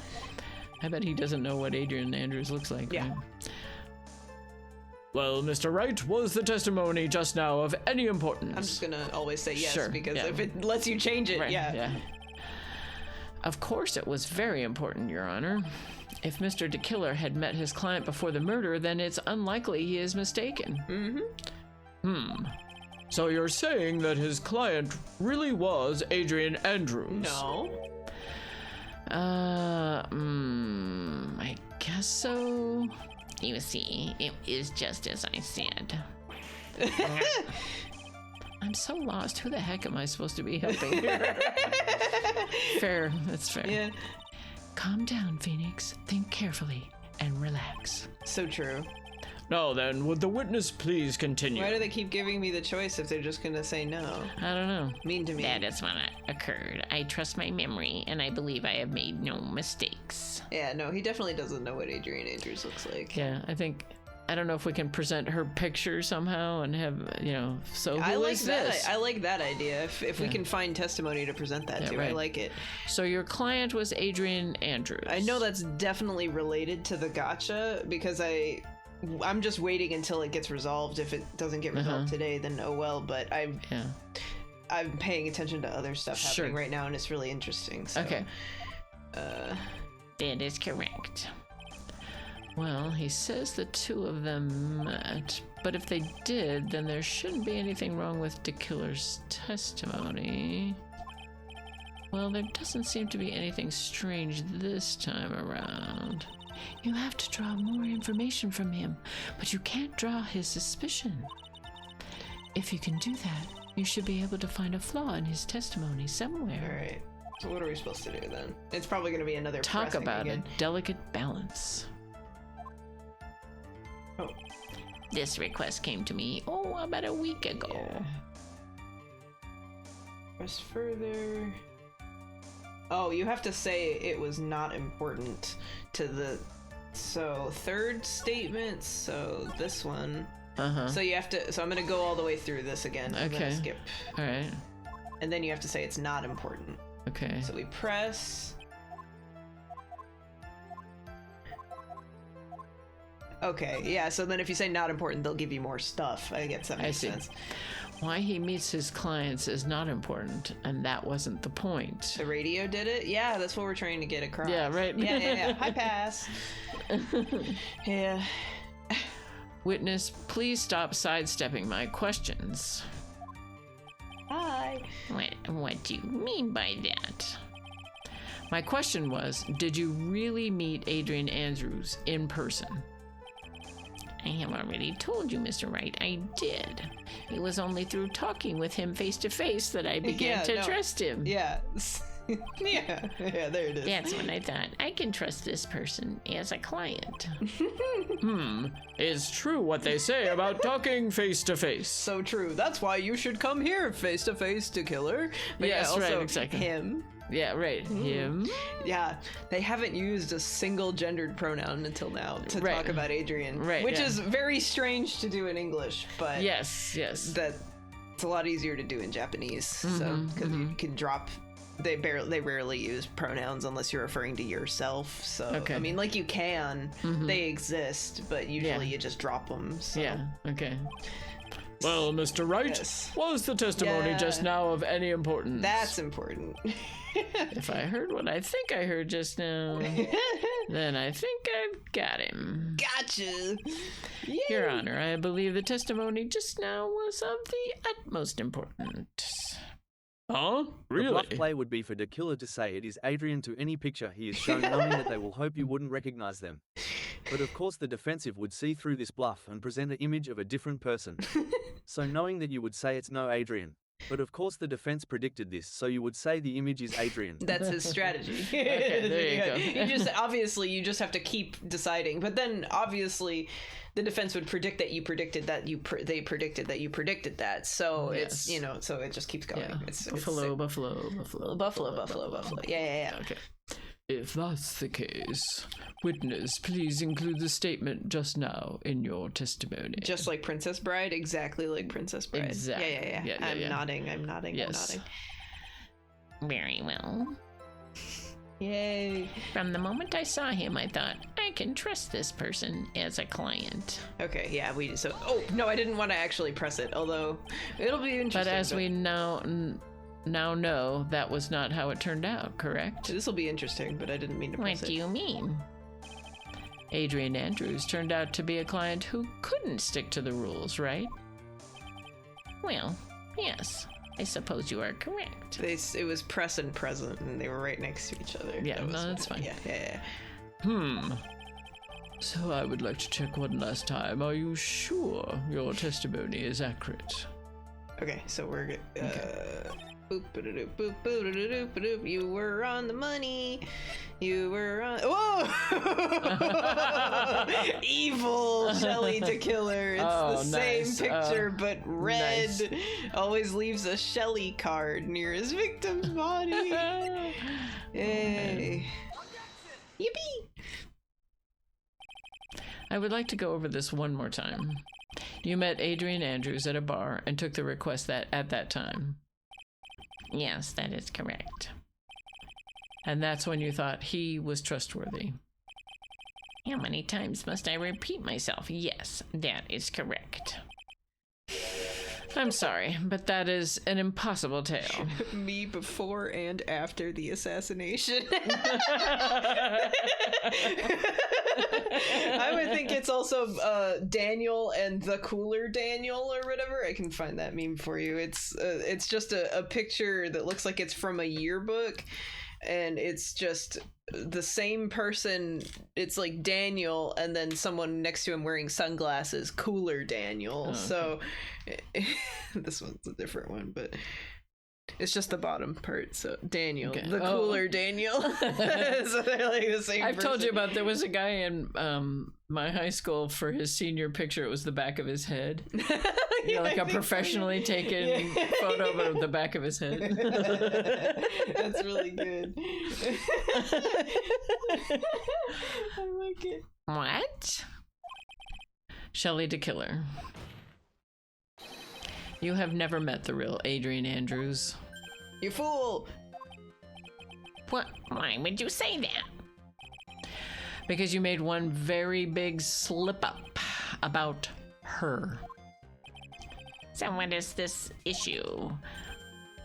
bet he doesn't know what Adrian Andrews looks like. Yeah. Right? Well, Mr. Wright, was the testimony just now of any importance? I'm just gonna always say yes Sure, because yeah. if it lets you change it, Right, yeah. Of course it was very important, Your Honor. If Mr. DeKiller had met his client before the murder, then it's unlikely he is mistaken. So you're saying that his client really was Adrian Andrews? No. I guess so. You see, it is just as I said. I'm so lost. Who the heck am I supposed to be helping here? Fair. That's fair. Yeah. Calm down, Phoenix. Think carefully and relax. So true. Now then, would the witness please continue? Why do they keep giving me the choice if they're just gonna say no? I don't know. Mean to me. That is what occurred. I trust my memory, and I believe I have made no mistakes. Yeah, no, he definitely doesn't know what Adrian Andrews looks like. Yeah, I don't know if we can present her picture somehow and have, so who I like is that. this? I like that idea. If we can find testimony to present that to, I right. like it. So your client was Adrian Andrews. I know that's definitely related to the gotcha because I'm just waiting until it gets resolved. If it doesn't get resolved today, then oh well. But I'm paying attention to other stuff happening right now, and it's really interesting. So, Okay. That is correct. Well, he says the two of them met, but if they did, then there shouldn't be anything wrong with DeKiller's testimony. Well, there doesn't seem to be anything strange this time around. You have to draw more information from him, but you can't draw his suspicion. If you can do that, you should be able to find a flaw in his testimony somewhere. all right. So what are we supposed to do then? It's probably going to be another Talk pressing about again. a delicate balance. Oh, This request came to me, about a week ago. yeah. Press further. Oh, you have to say it was not important to the. So third statement. So this one. So you have to. So I'm gonna go all the way through this again. I'm gonna Okay. skip. All right. And then you have to say it's not important. Okay. So we press. Okay, yeah, so then if you say not important, they'll give you more stuff. I guess that makes sense. Why he meets his clients is not important, and that wasn't the point. The radio did it? Yeah, that's what we're trying to get across. Yeah, right. Yeah. High pass. Yeah. Witness, please stop sidestepping my questions. Hi. What do you mean by that? My question was, did you really meet Adrian Andrews in person? I have already told you, Mr. Wright, I did. It was only through talking with him face to face that I began to trust him. Yeah. Yeah, there it is. That's when I thought, I can trust this person as a client. It's true what they say about talking face to face. So true. That's why you should come here face to face to Killer. But Yes, yeah, also right, exactly. him. Yeah, right. Him. Yeah, they haven't used a single gendered pronoun until now to Right. talk about Adrian, Right, which yeah. is very strange to do in English, but Yes. that it's a lot easier to do in Japanese. So because you can drop. They rarely use pronouns unless you're referring to yourself. So Okay. I mean, like you can, they exist, but usually you just drop them. So. Yeah. Okay. Well, Mr. Wright, Yes. was the testimony Yeah. just now of any importance? That's important. If I heard what I think I heard just now, then I think I've got him. Gotcha. Your Honor, I believe the testimony just now was of the utmost importance. Huh? The Really? bluff play would be for the killer to say it is Adrian to any picture he is shown, knowing that they will hope you wouldn't recognize them. But of course the defensive would see through this bluff and present an image of a different person. So knowing that you would say it's no Adrian. But of course the defense predicted this, so you would say the image is Adrian. That's his strategy. Okay, there you go. You just obviously you just have to keep deciding, but then obviously the defense would predict that you predicted that they predicted that you predicted that. So it's so it just keeps going. Yeah. It's Buffalo. Yeah. Okay. If that's the case, witness, please include the statement just now in your testimony. Just like Princess Bride, exactly like Princess Bride. Exactly. Yeah. Yeah, I'm yeah. nodding. I'm nodding. Yes. I'm nodding. Very well. Yay. From the moment I saw him, I thought, I can trust this person as a client. Okay, yeah, oh no, I didn't want to actually press it, although it'll be interesting. But as we now know, that was not how it turned out, correct? This will be interesting, but I didn't mean to What press do it. you mean? Adrian Andrews turned out to be a client who couldn't stick to the rules, right? Well, yes. I suppose you are correct. It was press and present, and they were right next to each other. Yeah, no, that's fine. Yeah. So I would like to check one last time. Are you sure your testimony is accurate? Okay, so we're good. Boop, ba-da-doop, boop, boo-da-da-doop, ba-doop. You were on the money. You were on. Whoa! Evil Shelly to Killer. It's the same nice. picture, but red. Nice. Always leaves a Shelly card near his victim's body. Yay. Yippee! I would like to go over this one more time. You met Adrian Andrews at a bar and took the request at that time. Yes, that is correct. And that's when you thought he was trustworthy. How many times must I repeat myself? Yes, that is correct. I'm sorry, but that is an impossible tale. Me before and after the assassination. I would think it's also Daniel and the Cooler Daniel or whatever. I can find that meme for you. It's just a picture that looks like it's from a yearbook, and it's just the same person. It's like Daniel and then someone next to him wearing sunglasses, Cooler Daniel. Oh, okay. So this one's a different one, but it's just the bottom part. So Daniel, Okay. the Cooler Daniel. So they're like the same I've told you person. about, there was a guy in my high school, for his senior picture, it was the back of his head. You know, like I a think so, professionally yeah. taken Yeah. photo, but of the back of his head. That's really good. I like it. What? Shelley de Killer. You have never met the real Adrian Andrews. You fool! What? Why would you say that? Because you made one very big slip up about her. So what is this issue?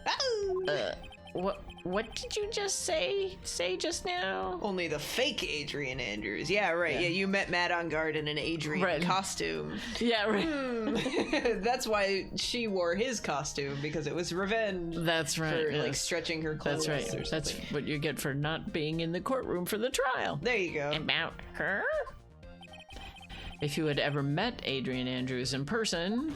Oh! What? what did you just say just now? Only the fake Adrian Andrews. Yeah, right. Yeah, you met Matt on guard in an Adrian costume. Yeah, right. That's why she wore his costume, because it was revenge. That's right. For, like, stretching her clothes. That's right. That's what you get for not being in the courtroom for the trial. There you go. About her? If you had ever met Adrian Andrews in person,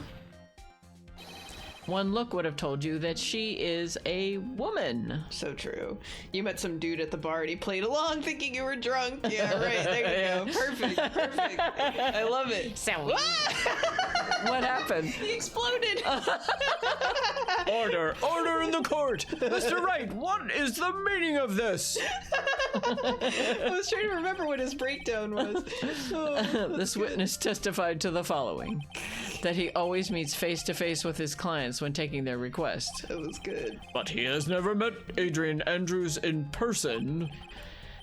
one look would have told you that she is a woman. So true. You met some dude at the bar and he played along thinking you were drunk. Yeah, right. There you go. Perfect. I love it. So What happened? He exploded. Order in the court! Mr. Wright, what is the meaning of this? I was trying to remember what his breakdown was. This witness testified to the following: that he always meets face to face with his clients when taking their request. That was good. But he has never met Adrian Andrews in person.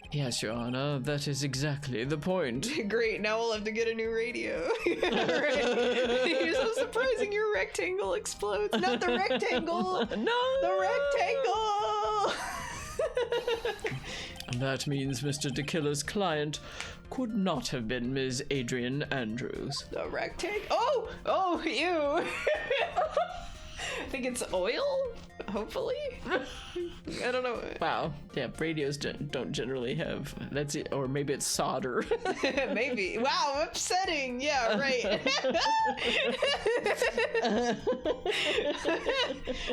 Yes, Your Honor, that is exactly the point. Great, now we'll have to get a new radio. Right. You're so surprising your rectangle explodes. Not the rectangle! No! The rectangle! That means Mr. DeKiller's client could not have been Ms. Adrian Andrews. The rectangle? Oh, ew. I think it's oil, hopefully. I don't know. Wow. Yeah, radios don't generally have, that's it, or maybe it's solder. Maybe. Wow, upsetting. Yeah, right.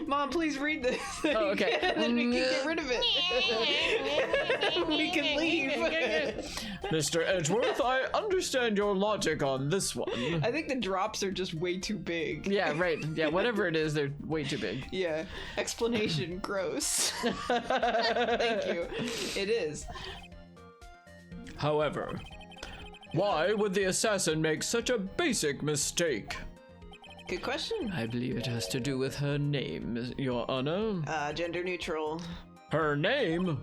Mom, please read this. Oh, okay. And then we can get rid of it. We can leave. Mr. Edgeworth, I understand your logic on this one. I think the drops are just way too big. Yeah, right. Yeah, whatever it is, they're way too big. Yeah. Explanation gross. Thank you. It is. However, why would the assassin make such a basic mistake? Good question. I believe it has to do with her name, Your Honor. Gender neutral. Her name?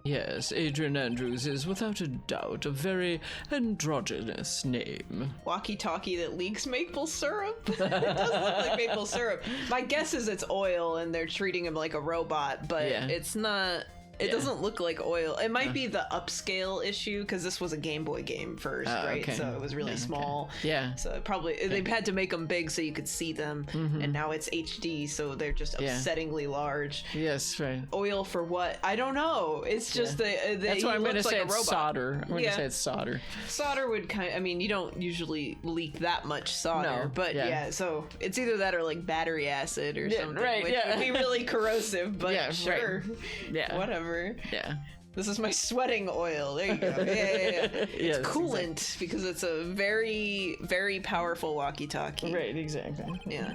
Yes, Adrian Andrews is without a doubt a very androgynous name. Walkie-talkie that leaks maple syrup? It does look like maple syrup. My guess is it's oil and they're treating him like a robot, but it's not... It doesn't look like oil. It might be the upscale issue, because this was a Game Boy game first, right? Okay. So it was really small. Yeah. So probably they've had to make them big so you could see them, and now it's HD, so they're just upsettingly large. Yes, right. Oil for what? I don't know. It's just That's why I'm going to say it's solder. I'm going to say it's solder. Solder would I mean, you don't usually leak that much solder, No, but so it's either that or like battery acid or something, right, which would be really corrosive, but sure. Right. Yeah. Whatever. Yeah. This is my sweating oil. There you go. Yeah. It's coolant because it's a very, very powerful walkie-talkie. Right, exactly. Yeah.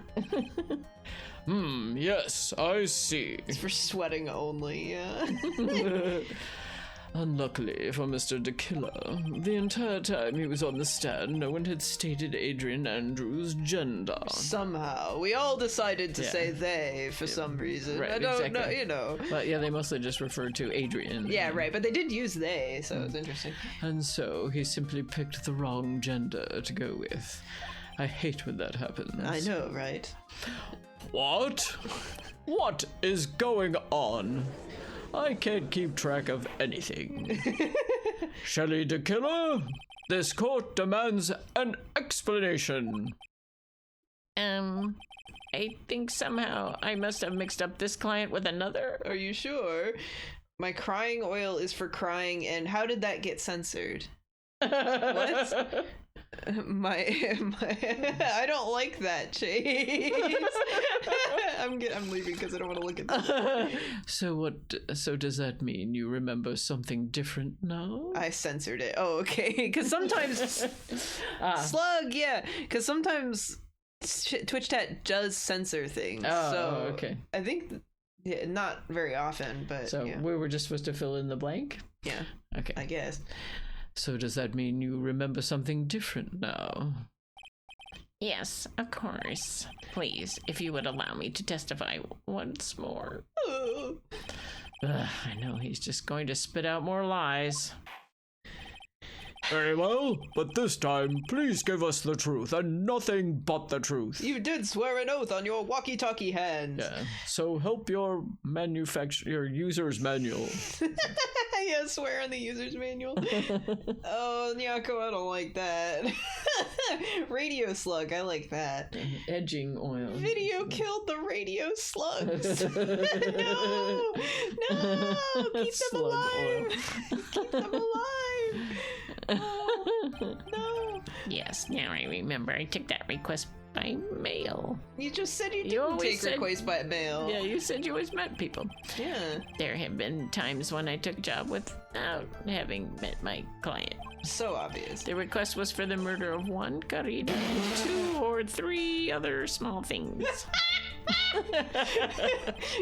Yes, I see. It's for sweating only, yeah. Unluckily for Mr. DeKiller, the entire time he was on the stand, no one had stated Adrian Andrews' gender. Somehow. We all decided to say they for some reason. Right, I don't exactly. know, you know. But yeah, they mostly just referred to Adrian. Yeah, right, but they did use they, so it's interesting. And so he simply picked the wrong gender to go with. I hate when that happens. I know, right? What? What is going on? I can't keep track of anything. Shelley DeKiller, this court demands an explanation. I think somehow I must have mixed up this client with another. Are you sure? My crying oil is for crying, and how did that get censored? What? My I don't like that, Chase. I'm leaving because I don't want to look at this. So does that mean you remember something different now? I censored it. Oh, okay. Because sometimes slug, yeah. Because sometimes Twitch Chat does censor things. Oh, so okay. I think not very often, but So yeah. we were just supposed to fill in the blank? Yeah, Okay. I guess. So does that mean you remember something different now? Yes, of course. Please, if you would allow me to testify once more. I know he's just going to spit out more lies. Very well, but this time, please give us the truth and nothing but the truth. You did swear an oath on your walkie-talkie hands. Yeah, so help your user's manual. Yeah, swear on the user's manual. Oh, Nyako, I don't like that. Radio slug, I like that. Edging oil. Video killed the radio slugs. No, keep them Slug alive. Keep them alive. Oh, no. Yes, now I remember. I took that request by mail. You just said you You didn't always take said- requests by mail. Yeah, you said you always met people. Yeah. There have been times when I took a job without having met my client. So obvious. The request was for the murder of one Karina and 2 or 3 other small things.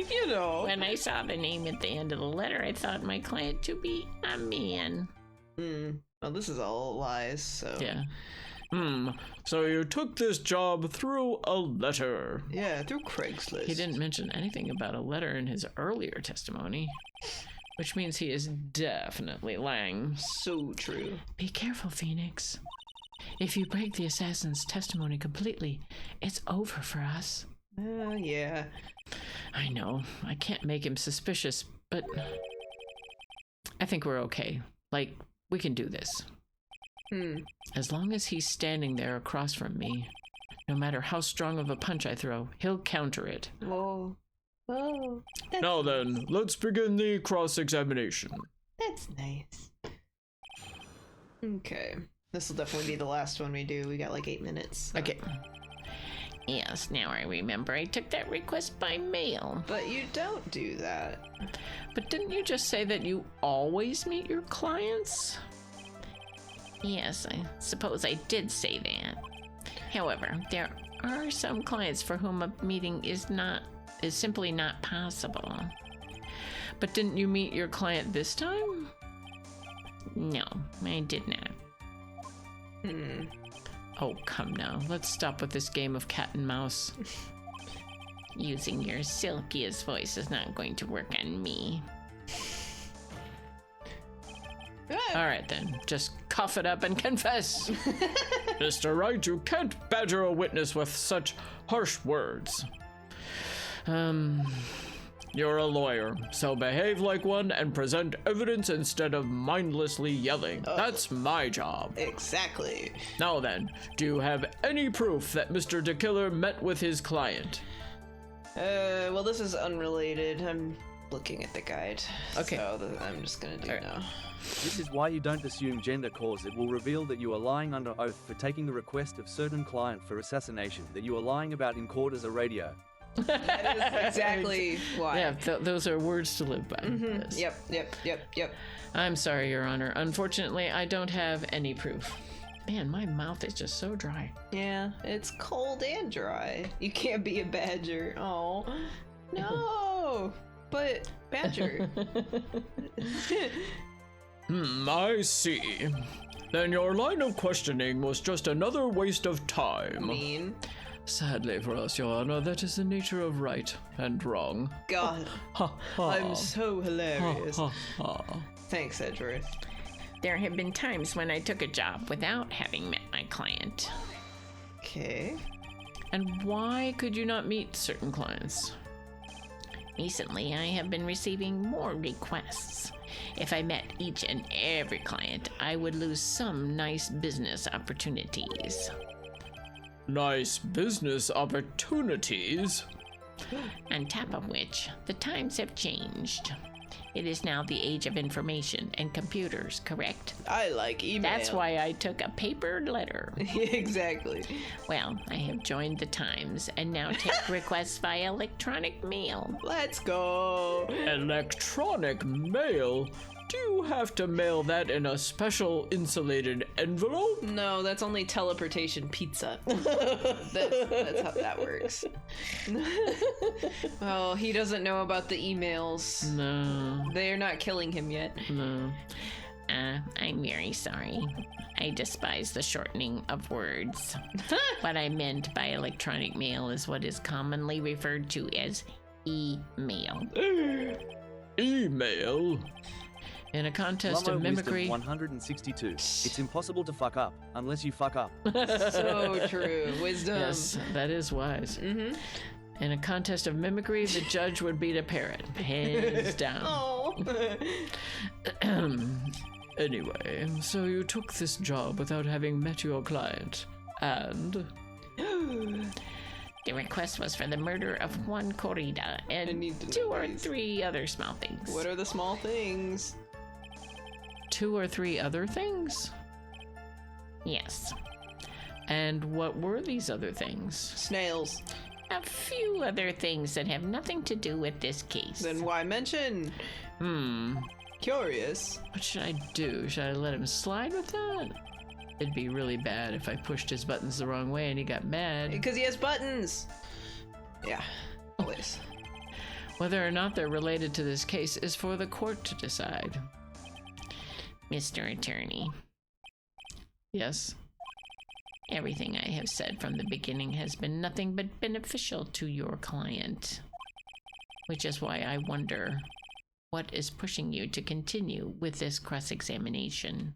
You know. When I saw the name at the end of the letter, I thought my client to be a man. Well, this is all lies, so. Yeah. So you took this job through a letter. Yeah, through Craigslist. He didn't mention anything about a letter in his earlier testimony, which means he is definitely lying. So true. Be careful, Phoenix. If you break the assassin's testimony completely, it's over for us. Yeah. I know, I can't make him suspicious, but I think we're okay. Like, we can do this. As long as he's standing there across from me, no matter how strong of a punch I throw, he'll counter it. Whoa. Whoa. Now then, let's begin the cross-examination. That's nice. Okay. This will definitely be the last one we do. We got like 8 minutes. Okay. Yes, now I remember. I took that request by mail. But you don't do that. But didn't you just say that you always meet your clients? Yes, I suppose I did say that. However, there are some clients for whom a meeting is simply not possible. But didn't you meet your client this time? No, I did not. Oh, come now. Let's stop with this game of cat and mouse. Using your silkiest voice is not going to work on me. All right, then. Just cough it up and confess. Mr. Wright, you can't badger a witness with such harsh words. You're a lawyer, so behave like one and present evidence instead of mindlessly yelling. That's my job. Exactly. Now then, do you have any proof that Mr. DeKiller met with his client? Well, this is unrelated. I'm looking at the guide. Okay. So I'm just gonna do now. This is why you don't assume gender, cause it will reveal that you are lying under oath for taking the request of certain client for assassination that you are lying about in court as a radio. That is exactly why. Yeah, those are words to live by. Yes. Yep. I'm sorry, Your Honor. Unfortunately, I don't have any proof. Man, my mouth is just so dry. Yeah, it's cold and dry. You can't be a badger. Oh, no. But badger. I see. Then your line of questioning was just another waste of time. Mean. Sadly for us, Your Honor, that is the nature of right and wrong. God, Ha ha. I'm so hilarious. Ha ha. Thanks, Edgeworth. There have been times when I took a job without having met my client. Okay. And why could you not meet certain clients? Recently, I have been receiving more requests. If I met each and every client, I would lose some nice business opportunities. Nice business opportunities. On top of which, the times have changed. It is now the age of information and computers, correct? I like email. That's why I took a paper letter. Exactly. Well, I have joined the Times and now take requests via electronic mail. Let's go. Electronic mail? Do you have to mail that in a special insulated envelope? No, that's only teleportation pizza. That's how that works. Oh, he doesn't know about the emails. No, They're not killing him yet. no. I'm very sorry. I despise the shortening of words. What I meant by electronic mail is what is commonly referred to as email. Email? In a contest Mummo of mimicry. Wisdom 162. It's impossible to fuck up unless you fuck up. So true. Wisdom. Yes, that is wise. Mm-hmm. In a contest of mimicry, the judge would beat a parrot. Hands down. Oh. Anyway, so you took this job without having met your client, and The request was for the murder of one corrida I and need to know 2 or these. 3 other small things. What are the small things? 2 or 3 other things? Yes. And what were these other things? Snails. A few other things that have nothing to do with this case. Then why mention? Curious. What should I do? Should I let him slide with that? It'd be really bad if I pushed his buttons the wrong way and he got mad. Because he has buttons. Yeah. Always. Whether or not they're related to this case is for the court to decide. Mr. Attorney, Yes. everything I have said from the beginning has been nothing but beneficial to your client. Which is why I wonder, what is pushing you to continue with this cross-examination?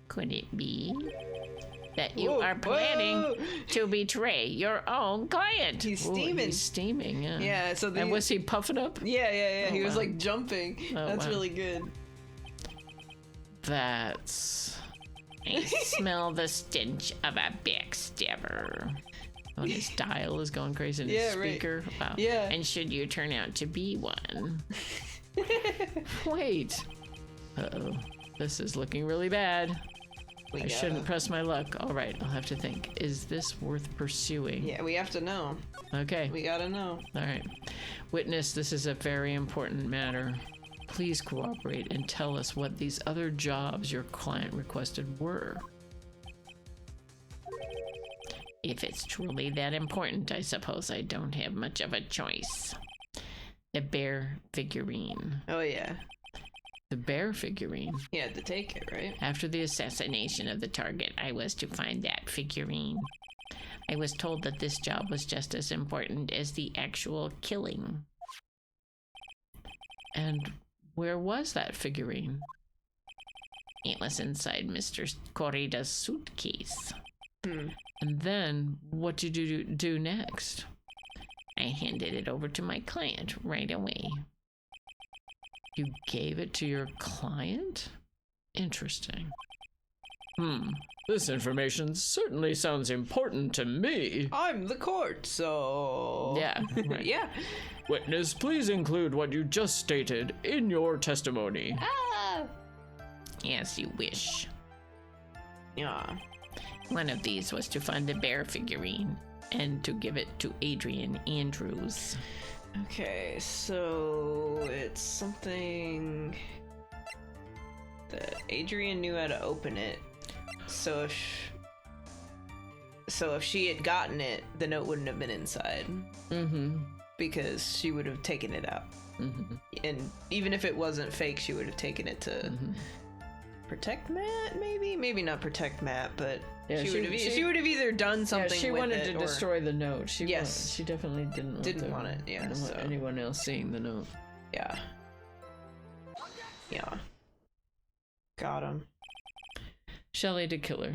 Could it be that you Whoa, are planning whoa. to betray your own client? He's Ooh, steaming. he's steaming, yeah. Yeah, so And was he puffing up? Yeah. Oh, He was wow. like jumping. Oh, That's wow. really good. That's... I smell the stench of a backstabber. Oh, his dial is going crazy in his Yeah, right. speaker. Wow. Yeah. And should you turn out to be one, Wait. Uh-oh. This is looking really bad. I shouldn't press my luck. All right, I'll have to think. Is this worth pursuing? Yeah, we have to know. Okay. We gotta know. All right. Witness, this is a very important matter. Please cooperate and tell us what these other jobs your client requested were. if it's truly that important, I suppose I don't have much of a choice. The bear figurine. Oh, yeah. The bear figurine. He had to take it, right? After the assassination of the target, I was to find that figurine. I was told that this job was just as important as the actual killing. And where was that figurine? It was inside Mr. Corrida's suitcase. And then, what did you do next? I handed it over to my client right away. You gave it to your client? Interesting. This information certainly sounds important to me. I'm the court, so... Yeah, right. Yeah. Witness, please include what you just stated in your testimony. As you wish. Yeah. One of these was to find the bear figurine and to give it to Adrian Andrews. Okay, so it's something that Adrian knew how to open it. So if she had gotten it, the note wouldn't have been inside because she would have taken it out. And even if it wasn't fake, she would have taken it to protect Matt. Maybe not protect Matt, but Yeah, she would have either done something. Yeah, she with wanted it to or- destroy the note. Yes. She definitely didn't want it. Yeah, didn't want so- anyone else seeing the note. Yeah. Yeah. Got him. Shelley to Killer.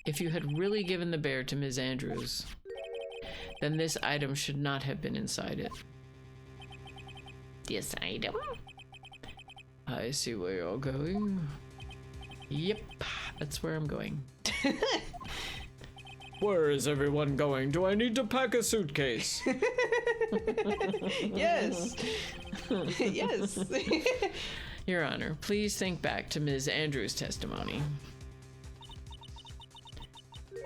If you had really given the bear to Ms. Andrews, then this item should not have been inside it. This item? I see where you're going. Yep, that's where I'm going. Where is everyone going? Do I need to pack a suitcase? Yes. Yes. Your Honor, please think back to Ms. Andrews' testimony.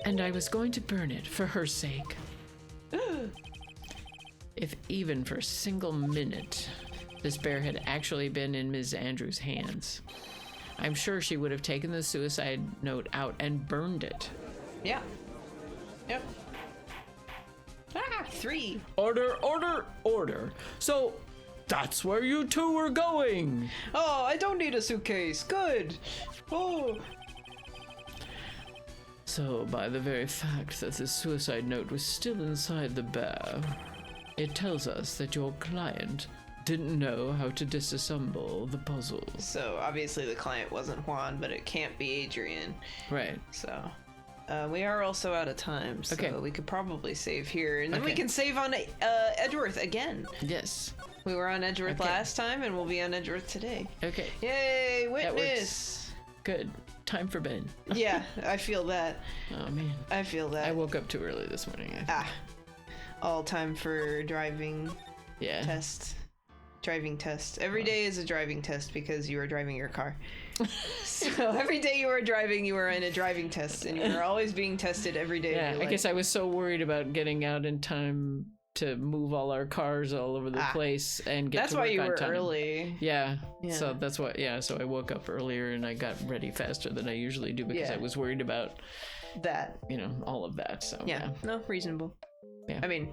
And I was going to burn it for her sake. If even for a single minute this bear had actually been in Ms. Andrews' hands, I'm sure she would have taken the suicide note out and burned it. Yeah. Yep. 3. Order, order, order. So, that's where you two were going. Oh, I don't need a suitcase. Good. Oh. So, by the very fact that the suicide note was still inside the bear, it tells us that your client didn't know how to disassemble the puzzle. So obviously the client wasn't Juan, but it can't be Adrian. Right. So we are also out of time, so Okay. we could probably save here, and then we Okay. can save on Edgeworth again. Yes. We were on Edgeworth Okay. last time, and we'll be on Edgeworth today. Okay. Yay, That witness! Good. Time for bed. Yeah, I feel that. Oh man. I feel that. I woke up too early this morning. All time for driving Yeah. test. Driving test. Every day is a driving test because you are driving your car. So every day you are driving, you are in a driving test, and you are always being tested every day. Yeah. of I your guess life. I was so worried about getting out in time to move all our cars all over the place and get That's to why work you on were time. early. Yeah. Yeah. So that's what. Yeah. So I woke up earlier and I got ready faster than I usually do because Yeah. I was worried about That. all of that. So Yeah. No, reasonable. Yeah. I mean,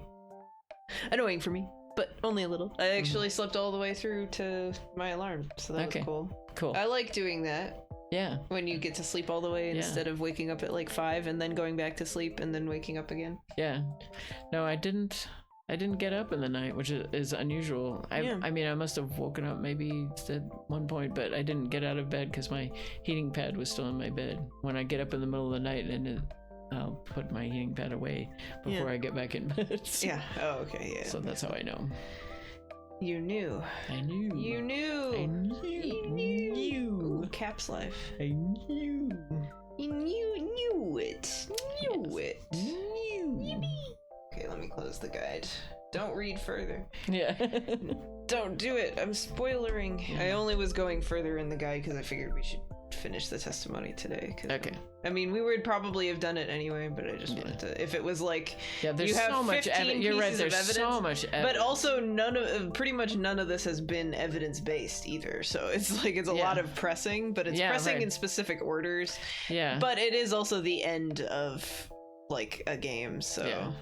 annoying for me, but only a little. I actually slept all the way through to my alarm, so that Okay. was cool. Cool. I like doing that. Yeah. When you get to sleep all the way Yeah. instead of waking up at like 5 and then going back to sleep and then waking up again. Yeah. No, I didn't get up in the night, which is unusual. Yeah. I mean, I must have woken up maybe at one point, but I didn't get out of bed because my heating pad was still in my bed. When I get up in the middle of the night, I'll put my heating pad away before Yeah. I get back in bed. So, Yeah. Oh, okay. Yeah. So that's how I know. You knew. I knew. You knew. I knew. You knew. Ooh, Caps Life. I knew. You knew it. Knew it. Knew. Okay, let me close the guide. Don't read further. Yeah. Don't do it. I'm spoilering. I only was going further in the guide because I figured we should finish the testimony today. 'Cause, Okay. I mean, we would probably have done it anyway, but I just wanted to. If it was like, Yeah, there's you have so much 15 evidence. You're right, pieces of there's so evidence, much evidence. but also pretty much none of this has been evidence based either. So it's like it's a Yeah. lot of pressing, but it's Yeah, pressing right. in specific orders. Yeah. But it is also the end of like a game, so Yeah.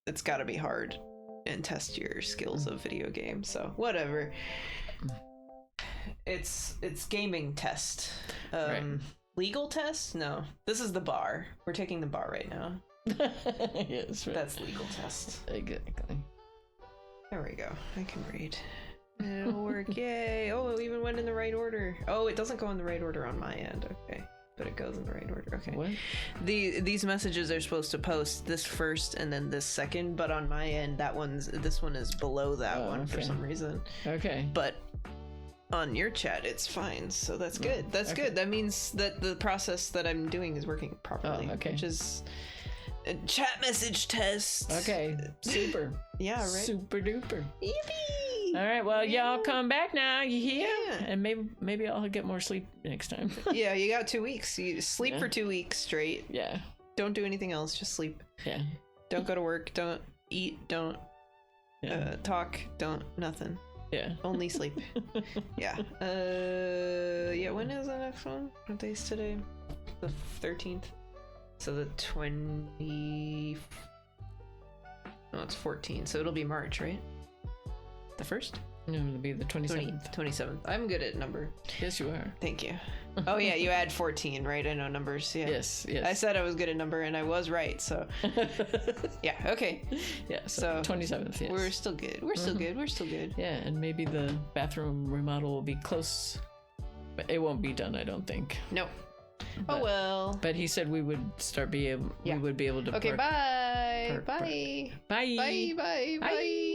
it's got to be hard and test your skills of video games. So whatever. It's gaming test. Right. Legal test? No. This is the bar. We're taking the bar right now. Yes, right. That's legal test. Exactly. There we go. I can read. It'll work. Yay. Oh, it even went in the right order. Oh, it doesn't go in the right order on my end. Okay. But it goes in the right order. Okay. What? These messages are supposed to post this first and then this second, but on my end this one is below that Oh, one for okay. some reason. Okay. But on your chat it's fine, so that's good. That's okay. good. That means that the process that I'm doing is working properly. Oh, okay. Which is a chat message test. Okay. Super. Yeah, right. Super duper. Yippee! All right. Well, y'all come back now. You hear? Yeah. And maybe I'll get more sleep next time. Yeah, you got 2 weeks. You sleep Yeah. for 2 weeks straight. Yeah. Don't do anything else, just sleep. Yeah. Don't go to work, don't eat, don't Yeah. talk, don't nothing. Yeah. Only sleep. Yeah. Yeah, when is the next one? What day's today? The 13th. So the 20. No, it's 14. So it'll be March, right? The 1st? No, it'll be the 27th. 27th. I'm good at number. Yes, you are. Thank you. Oh yeah, you add 14, right? I know numbers. Yeah. Yes. Yes. I said I was good at number and I was right, so yeah, okay. Yeah. So, 27th. Yes. We're still good. We're still good. We're still good. Yeah, and maybe the bathroom remodel will be close, but it won't be done, I don't think. No. Oh But- well. But he said we would Yeah. we would be able to. Okay, park- bye. park. Bye. Bye. Bye. Bye. Bye.